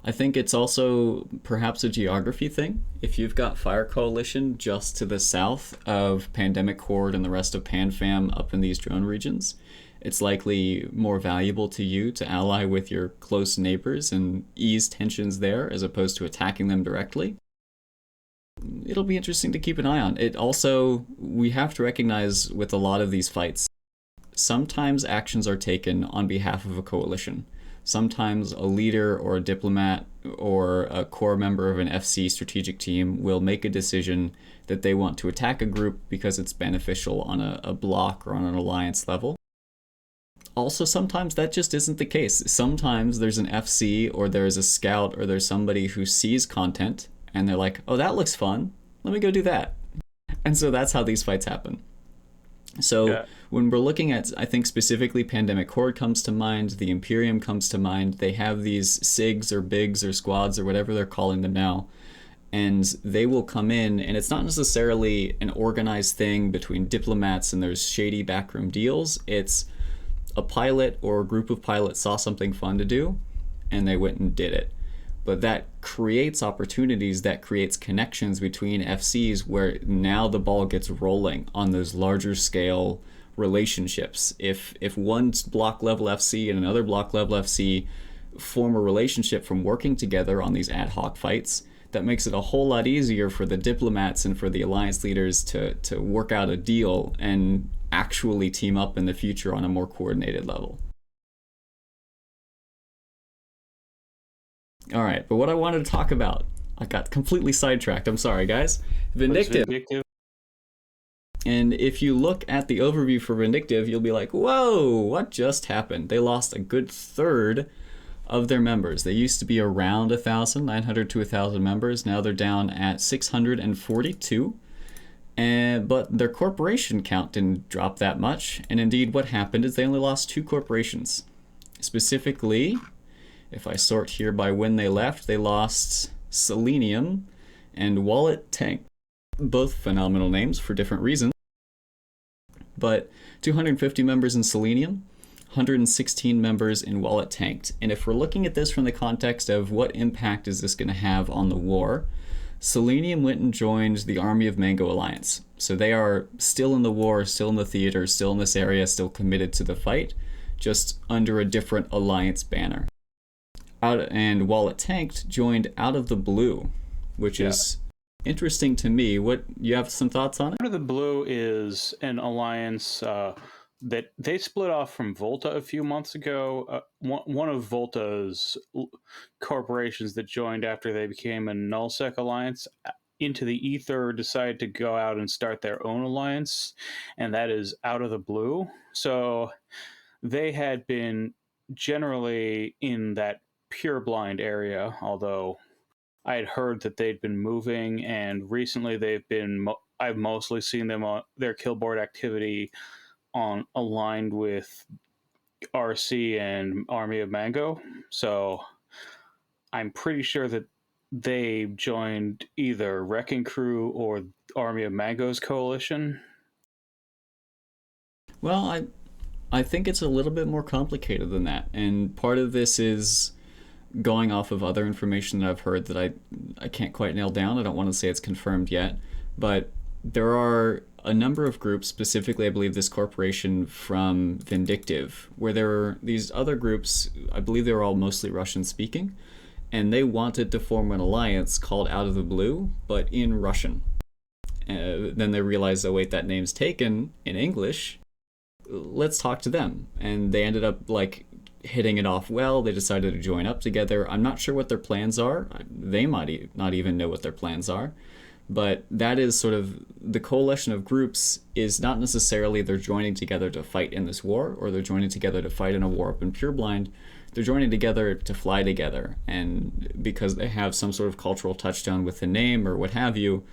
I think it's also perhaps a geography thing. If you've got Fire Coalition just to the south of Pandemic Horde and the rest of PanFam up in these drone regions, it's likely more valuable to you to ally with your close neighbors and ease tensions there as opposed to attacking them directly. It'll be interesting to keep an eye on. It also, we have to recognize with a lot of these fights, sometimes actions are taken on behalf of a coalition. Sometimes a leader or a diplomat or a core member of an FC strategic team will make a decision that they want to attack a group because it's beneficial on a block or on an alliance level. Also, sometimes that just isn't the case. Sometimes there's an FC or there's a scout or there's somebody who sees content and they're like, oh, that looks fun. Let me go do that. And so that's how these fights happen. So when we're looking at, I think specifically Pandemic Horde comes to mind, the Imperium comes to mind. They have these SIGs or BIGs or squads or whatever they're calling them now. And they will come in, and it's not necessarily an organized thing between diplomats and there's shady backroom deals. It's a pilot or a group of pilots saw something fun to do, and they went and did it. But that creates opportunities, that creates connections between FCs where now the ball gets rolling on those larger scale relationships. If one block level FC and another block level FC form a relationship from working together on these ad hoc fights, that makes it a whole lot easier for the diplomats and for the alliance leaders to work out a deal and actually team up in the future on a more coordinated level. All right, but what I wanted to talk about, I got completely sidetracked. I'm sorry, guys. Vindictive. And if you look at the overview for Vindictive, you'll be like, whoa, what just happened? They lost a good third of their members. They used to be around 1,000, 900 to 1,000 members. Now they're down at 642. But their corporation count didn't drop that much. And indeed, what happened is they only lost 2 corporations. Specifically, if I sort here by when they left, they lost Selenium and Wallet Tank. Both phenomenal names for different reasons. But 250 members in Selenium, 116 members in Wallet Tanked. And if we're looking at this from the context of what impact is this going to have on the war, Selenium went and joined the Army of Mango Alliance. So they are still in the war, still in the theater, still in this area, still committed to the fight, just under a different alliance banner. And Wallet Tanked joined Out of the Blue, which is interesting to me. What, you have some thoughts on it? Out of the Blue is an alliance that they split off from Volta a few months ago. One of Volta's corporations that joined after they became a LowSec alliance into the ether decided to go out and start their own alliance, and that is Out of the Blue. So they had been generally in that pure blind area, although I had heard that they'd been moving, and recently I've mostly seen them on their killboard activity aligned with RC and Army of Mango. So I'm pretty sure that they joined either Wrecking Crew or Army of Mango's coalition. Well, I think it's a little bit more complicated than that, and part of this is going off of other information that I've heard that I can't quite nail down. I don't want to say it's confirmed yet, but there are a number of groups, specifically I believe this corporation from Vindictive, where there are these other groups, I believe they were all mostly Russian speaking, and they wanted to form an alliance called Out of the Blue, but in Russian. Then they realized, oh wait, that name's taken in English. Let's talk to them. And they ended up like hitting it off well. They decided to join up together. I'm not sure what their plans are. They might not even know what their plans are. But that is sort of the coalition of groups is not necessarily they're joining together to fight in this war, or they're joining together to fight in a war up in Pureblind. They're joining together to fly together. And because they have some sort of cultural touchstone with the name or what have you,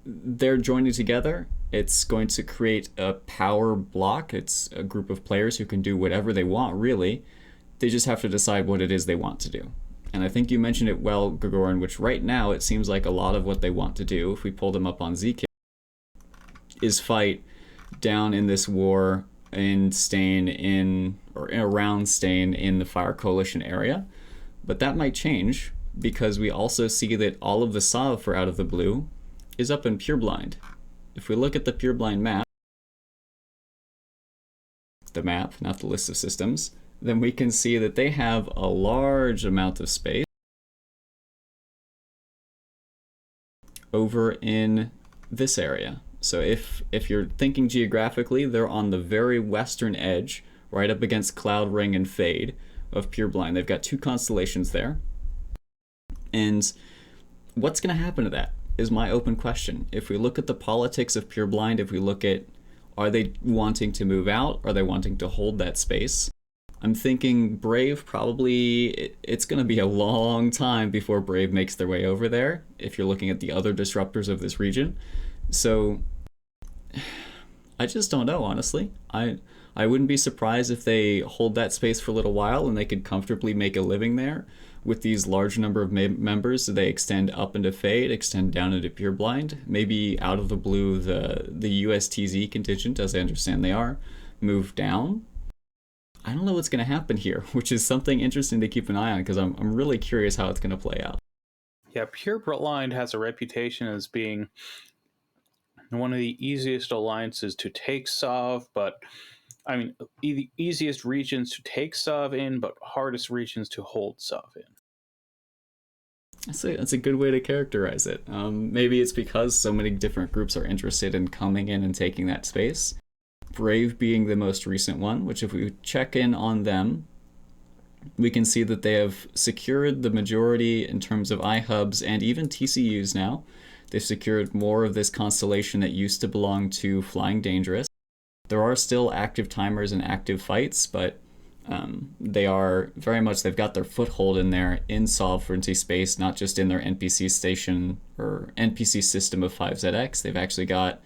they're joining together. It's going to create a power block. It's a group of players who can do whatever they want, really. They just have to decide what it is they want to do. And I think you mentioned it well, Gergoran, which right now it seems like a lot of what they want to do, if we pull them up on Zk, is fight down in this war in Stain or around Stain in the Fire Coalition area. But that might change because we also see that all of the Sav for Out of the Blue is up in Pureblind. If we look at the Pureblind map, the map, not the list of systems, then we can see that they have a large amount of space over in this area. So if you're thinking geographically, they're on the very western edge, right up against Cloud Ring and Fade of Pureblind. They've got two constellations there. And what's going to happen to that is my open question. If we look at the politics of Pureblind, if we look at, are they wanting to move out? Are they wanting to hold that space? I'm thinking Brave probably, it's going to be a long time before Brave makes their way over there, if you're looking at the other disruptors of this region. So I just don't know, honestly. I wouldn't be surprised if they hold that space for a little while and they could comfortably make a living there. With these large number of members, they extend up into Fade, extend down into Pureblind. Maybe Out of the Blue, the USTZ contingent, as I understand they are, move down. I don't know what's going to happen here, which is something interesting to keep an eye on because I'm really curious how it's going to play out. Yeah, Pureblind has a reputation as being one of the easiest alliances to take Sov, but I mean, the easiest regions to take Sov in, but hardest regions to hold Sov in. That's a good way to characterize it. Maybe it's because so many different groups are interested in coming in and taking that space. Brave being the most recent one, which if we check in on them, we can see that they have secured the majority in terms of iHubs and even TCUs now. They've secured more of this constellation that used to belong to Flying Dangerous. There are still active timers and active fights, but they are very much, they've got their foothold in there in sovereignty space, not just in their NPC station or NPC system of 5ZX. They've actually got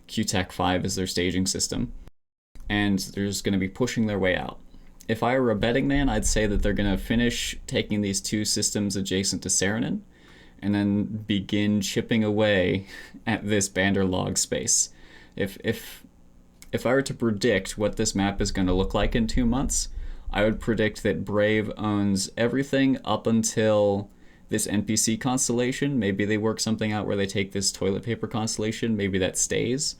QTech 5 as their staging system, and they're just going to be pushing their way out. If I were a betting man, I'd say that they're going to finish taking these two systems adjacent to Saranin and then begin chipping away at this Banderlog space. If I were to predict what this map is going to look like in 2 months, I would predict that Brave owns everything up until this NPC constellation. Maybe they work something out where they take this toilet paper constellation. Maybe that stays.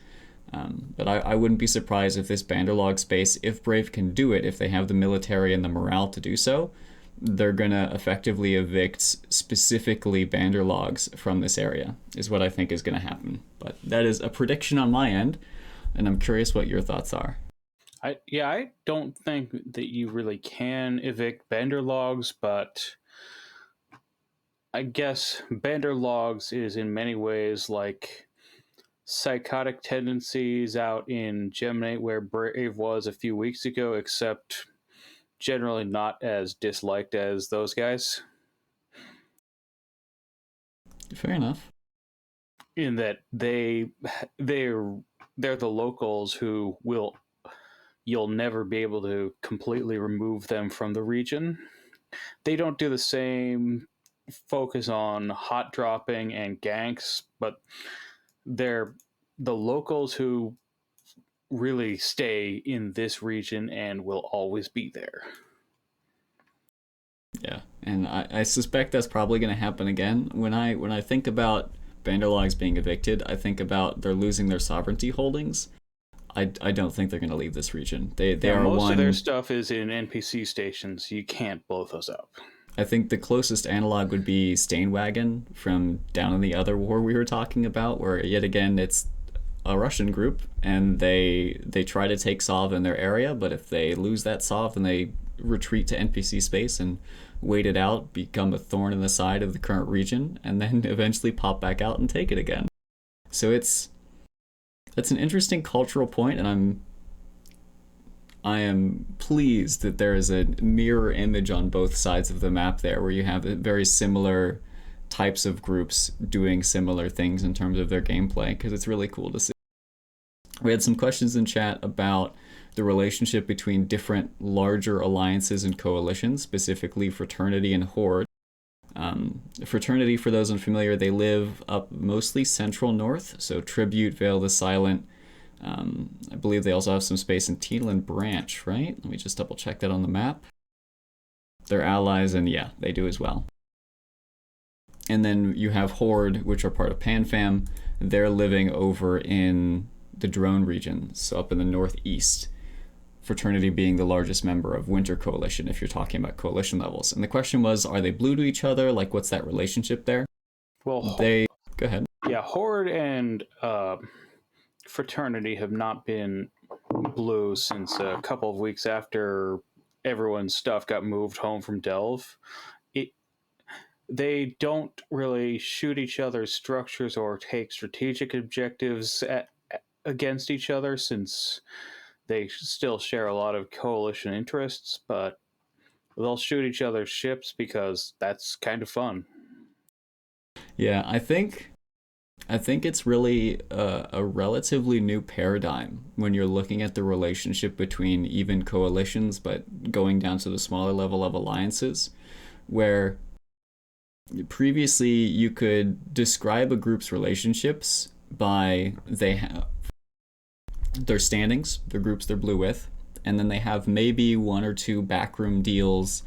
But I wouldn't be surprised if this Banderlog space, if Brave can do it, if they have the military and the morale to do so, they're going to effectively evict specifically Banderlogs from this area, is what I think is going to happen. But that is a prediction on my end, and I'm curious what your thoughts are. I don't think that you really can evict Banderlogs, but I guess Banderlogs is in many ways like psychotic tendencies out in Geminate where Brave was a few weeks ago, except generally not as disliked as those guys. Fair enough. In that they're the locals who you'll never be able to completely remove them from the region. They don't do the same focus on hot dropping and ganks, but they're the locals who really stay in this region and will always be there. Yeah, and I suspect that's probably going to happen again. When I think about Banderlogs being evicted, I think about they're losing their sovereignty holdings. I don't think they're going to leave this region. They are most one. of their stuff is in NPC stations. You can't blow those up. I think the closest analog would be Stainwagon from down in the other war we were talking about, where yet again it's a Russian group and they try to take Sov in their area, but if they lose that Sov, then they retreat to NPC space and wait it out, become a thorn in the side of the current region, and then eventually pop back out and take it again. So that's an interesting cultural point, and I am pleased that there is a mirror image on both sides of the map there, where you have very similar types of groups doing similar things in terms of their gameplay, because it's really cool to see. We had some questions in chat about the relationship between different larger alliances and coalitions, specifically Fraternity and Horde. Fraternity, for those unfamiliar, they live up mostly central north, so Tribute, Vale the Silent. I believe they also have some space in Teelan Branch, right? Let me just double check that on the map. They're allies, and yeah, they do as well. And then you have Horde, which are part of PanFam. They're living over in the drone region, so up in the northeast. Fraternity being the largest member of Winter Coalition, if you're talking about coalition levels. And the question was, are they blue to each other? Like, what's that relationship there? Well, go ahead. Yeah, Horde and Fraternity have not been blue since a couple of weeks after everyone's stuff got moved home from Delve. They don't really shoot each other's structures or take strategic objectives against each other, since they still share a lot of coalition interests, but they'll shoot each other's ships because that's kind of fun. Yeah, I think it's really a relatively new paradigm when you're looking at the relationship between even coalitions, but going down to the smaller level of alliances, where previously you could describe a group's relationships by they have their standings, the groups they're blue with, and then they have maybe one or two backroom deals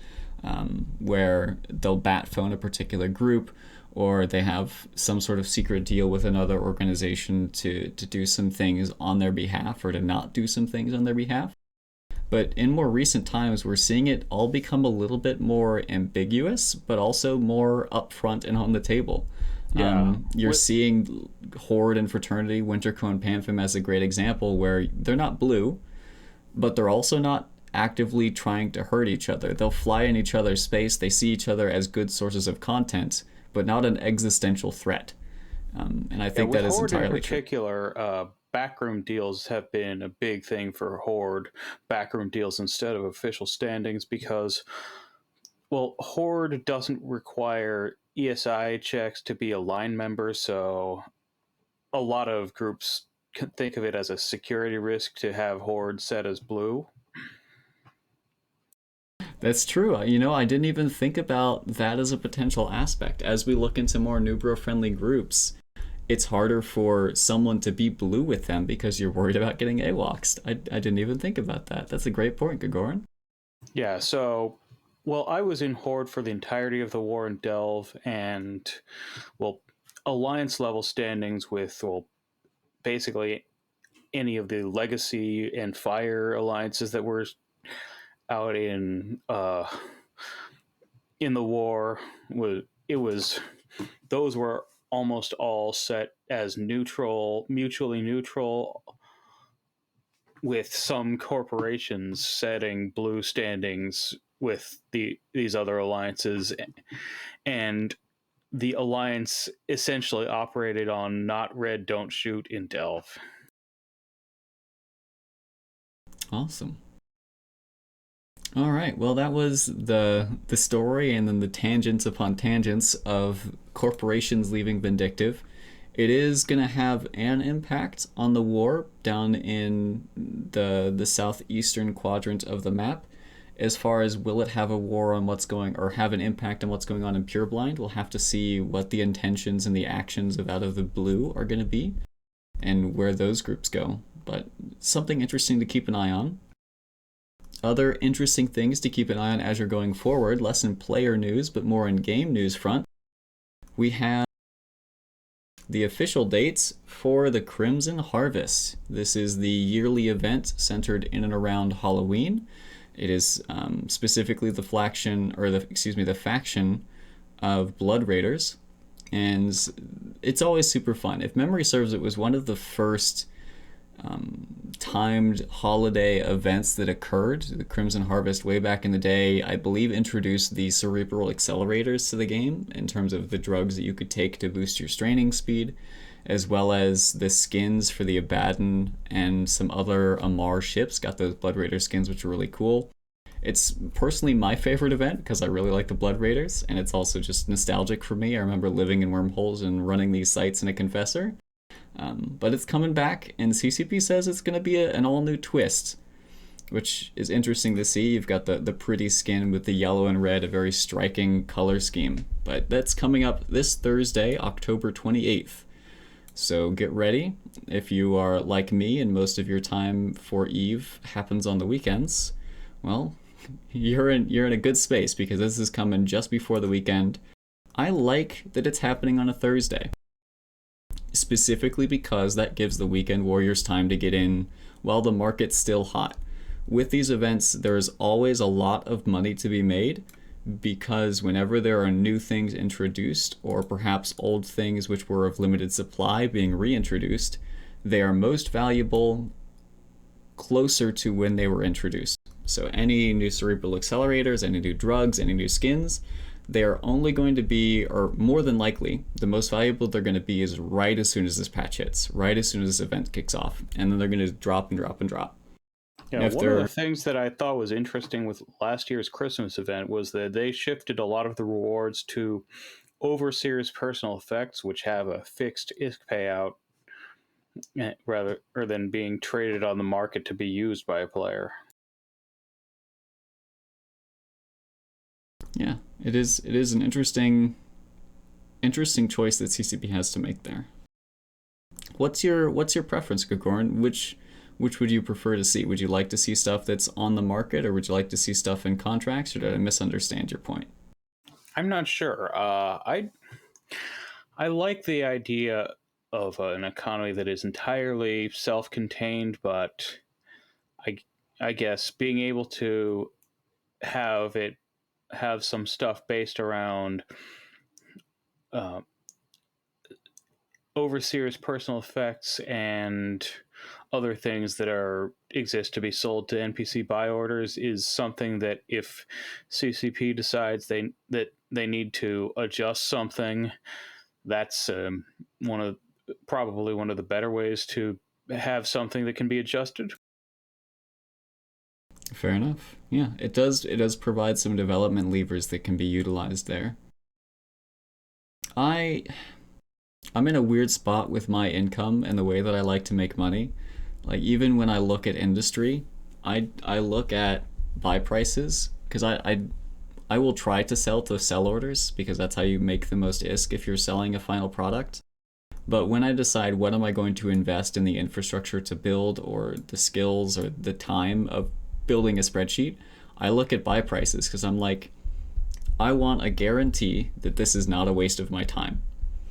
where they'll bat phone a particular group, or they have some sort of secret deal with another organization to do some things on their behalf or to not do some things on their behalf. But in more recent times, we're seeing it all become a little bit more ambiguous, but also more upfront and on the table. Yeah. You're seeing Horde and Fraternity, Winterco and Panfam as a great example, where they're not blue, but they're also not actively trying to hurt each other. They'll fly in each other's space. They see each other as good sources of content, but not an existential threat. And I think that is Horde entirely in particular, backroom deals have been a big thing for Horde. Backroom deals instead of official standings, because, well, Horde doesn't require ESI checks to be a line member, so a lot of groups can think of it as a security risk to have Horde set as blue. That's true. I didn't even think about that as a potential aspect. As we look into more Nubro-friendly groups, it's harder for someone to be blue with them because you're worried about getting AWOXed. I didn't even think about that. That's a great point, Gergoran. Yeah, so, well, I was in Horde for the entirety of the war in Delve, and, well, alliance level standings with, well, basically any of the Legacy and Fire alliances that were out in the war. Those were almost all set as neutral, mutually neutral, with some corporations setting blue standings with these other alliances, and the alliance essentially operated on not red, don't shoot in Delve. Awesome. All right, well, that was the story and then the tangents upon tangents of corporations leaving Vindictive. It is going to have an impact on the war down in the southeastern quadrant of the map. As far as will it have a war on what's going, or have an impact on what's going on in Pureblind, we'll have to see what the intentions and the actions of Out of the Blue are going to be and where those groups go. but something interesting to keep an eye on. Other interesting things to keep an eye on as you're going forward, less in player news, but more in game news front. We have the official dates for the Crimson Harvest. This is the yearly event centered in and around Halloween. It is specifically the faction of Blood Raiders, and it's always super fun. If memory serves, it was one of the first timed holiday events that occurred. The Crimson Harvest, way back in the day, I believe introduced the cerebral accelerators to the game in terms of the drugs that you could take to boost your straining speed, as well as the skins for the Abaddon and some other Amar ships. Got those Blood Raider skins, which are really cool. It's personally my favorite event because I really like the Blood Raiders, and it's also just nostalgic for me. I remember living in wormholes and running these sites in a Confessor. But it's coming back, and CCP says it's going to be an all-new twist, which is interesting to see. You've got the pretty skin with the yellow and red, a very striking color scheme. But that's coming up this Thursday, October 28th. So get ready. If you are like me and most of your time for EVE happens on the weekends, well, you're in a good space because this is coming just before the weekend. I like that it's happening on a Thursday, specifically because that gives the weekend warriors time to get in while the market's still hot. With these events, there's always a lot of money to be made because whenever there are new things introduced, or perhaps old things which were of limited supply being reintroduced, they are most valuable closer to when they were introduced. So any new cerebral accelerators, any new drugs, any new skins, they are only going to be, or more than likely, the most valuable they're going to be is right as soon as this patch hits, right as soon as this event kicks off, and then they're going to drop and drop and drop. Yeah, one of the things that I thought was interesting with last year's Christmas event was that they shifted a lot of the rewards to Overseer's personal effects, which have a fixed ISK payout, rather than being traded on the market to be used by a player. Yeah, it is an interesting choice that CCP has to make there. What's your preference, Gergoran? Which would you prefer to see? Would you like to see stuff that's on the market, or would you like to see stuff in contracts, or did I misunderstand your point? I'm not sure. I like the idea of an economy that is entirely self-contained, but I guess being able to have some stuff based around Overseer's personal effects and other things that exist to be sold to NPC buy orders is something that if CCP decides that they need to adjust something, that's probably one of the better ways to have something that can be adjusted. Fair enough. Yeah, it does provide some development levers that can be utilized there. I'm in a weird spot with my income and the way that I like to make money. Like, even when I look at industry, I look at buy prices, because I will try to sell to sell orders, because that's how you make the most ISK if you're selling a final product. But when I decide what am I going to invest in the infrastructure to build, or the skills, or the time of building a spreadsheet, I look at buy prices, because I'm like, I want a guarantee that this is not a waste of my time.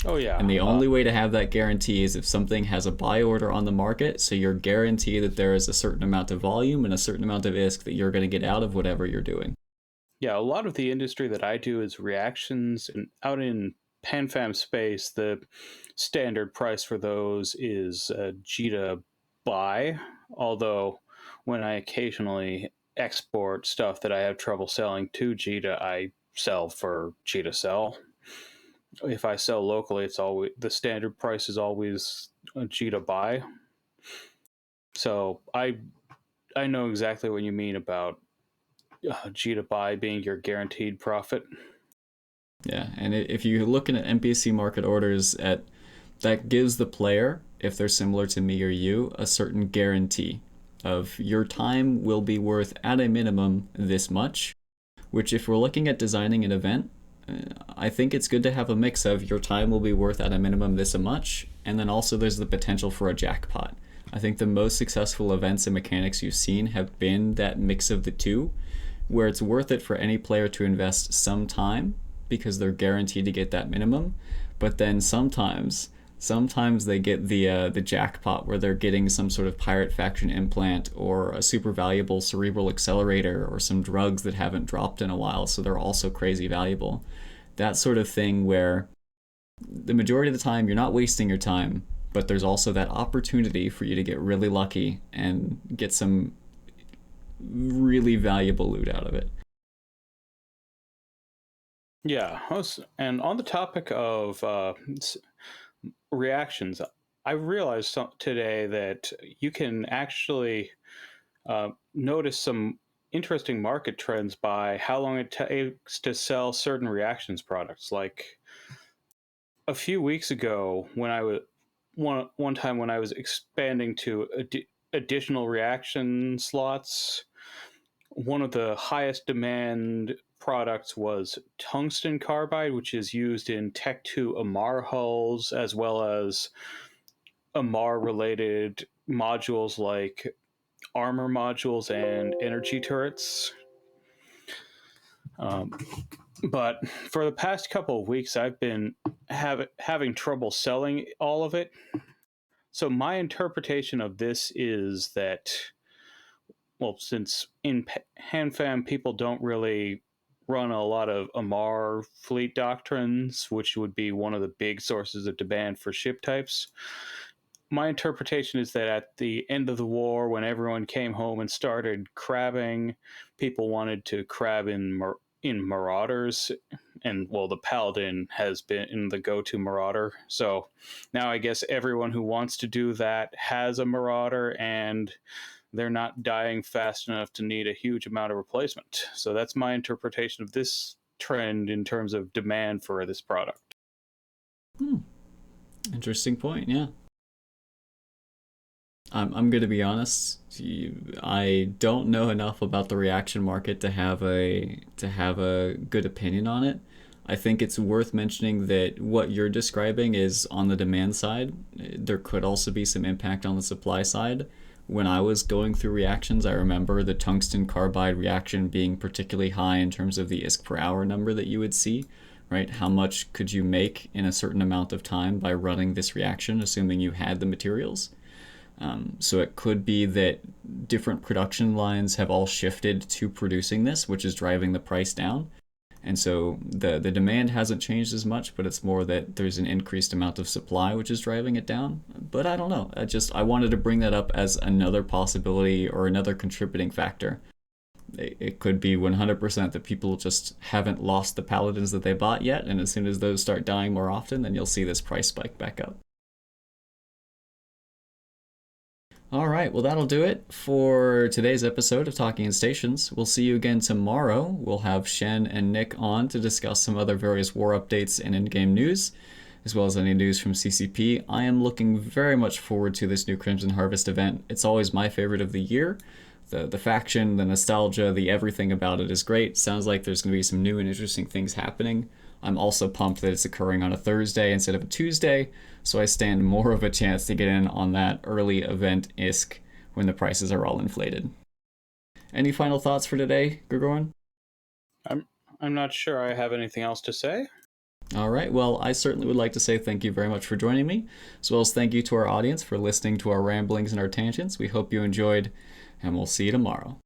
Oh yeah. And the only way to have that guarantee is if something has a buy order on the market, so you're guaranteed that there is a certain amount of volume and a certain amount of ISK that you're going to get out of whatever you're doing. Yeah, a lot of the industry that I do is reactions, and out in PanFam space, the standard price for those is Jita buy, although when I occasionally export stuff that I have trouble selling to Jita, I sell for Jita sell. If I sell locally, it's always the standard price is always a Jita buy. So I know exactly what you mean about Jita buy being your guaranteed profit. Yeah, and if you're looking at NPC market orders, that gives the player, if they're similar to me or you, a certain guarantee of your time will be worth at a minimum this much, which if we're looking at designing an event, I think it's good to have a mix of your time will be worth at a minimum this much, and then also there's the potential for a jackpot. I think the most successful events and mechanics you've seen have been that mix of the two, where it's worth it for any player to invest some time because they're guaranteed to get that minimum, but then sometimes they get the jackpot where they're getting some sort of pirate faction implant or a super valuable cerebral accelerator or some drugs that haven't dropped in a while, so they're also crazy valuable. That sort of thing where the majority of the time you're not wasting your time, but there's also that opportunity for you to get really lucky and get some really valuable loot out of it. Yeah, and on the topic of reactions, I realized today that you can actually notice some interesting market trends by how long it takes to sell certain reactions products. Like a few weeks ago, when I was one time when I was expanding to additional reaction slots, one of the highest demand products was tungsten carbide, which is used in Tech 2 Amar hulls, as well as Amar related modules like armor modules and energy turrets. But for the past couple of weeks, I've been having trouble selling all of it. So my interpretation of this is that, well, since in HanFam people don't really run a lot of Amar fleet doctrines, which would be one of the big sources of demand for ship types, my interpretation is that at the end of the war, when everyone came home and started crabbing, people wanted to crab in Marauders, and well, the Paladin has been the go-to Marauder. So now I guess everyone who wants to do that has a Marauder, and they're not dying fast enough to need a huge amount of replacement. So that's my interpretation of this trend in terms of demand for this product. Interesting point, yeah. I'm going to be honest. I don't know enough about the reaction market to have a good opinion on it. I think it's worth mentioning that what you're describing is on the demand side. There could also be some impact on the supply side. When I was going through reactions, I remember the tungsten carbide reaction being particularly high in terms of the ISK per hour number that you would see, right? How much could you make in a certain amount of time by running this reaction, assuming you had the materials? So it could be that different production lines have all shifted to producing this, which is driving the price down. And so the demand hasn't changed as much, but it's more that there's an increased amount of supply, which is driving it down. But I don't know. I wanted to bring that up as another possibility or another contributing factor. It could be 100% that people just haven't lost the paladins that they bought yet, and as soon as those start dying more often, then you'll see this price spike back up. All right, well, that'll do it for today's episode of Talking in Stations. We'll see you again tomorrow. We'll have Shen and Nick on to discuss some other various war updates and in-game news, as well as any news from CCP. I am looking very much forward to this new Crimson Harvest event. It's always my favorite of the year. The faction, the nostalgia, the everything about it is great. Sounds like there's going to be some new and interesting things happening. I'm also pumped that it's occurring on a Thursday instead of a Tuesday, so I stand more of a chance to get in on that early event ISK when the prices are all inflated. Any final thoughts for today, Gergoran? I'm not sure I have anything else to say. All right, well, I certainly would like to say thank you very much for joining me, as well as thank you to our audience for listening to our ramblings and our tangents. We hope you enjoyed, and we'll see you tomorrow.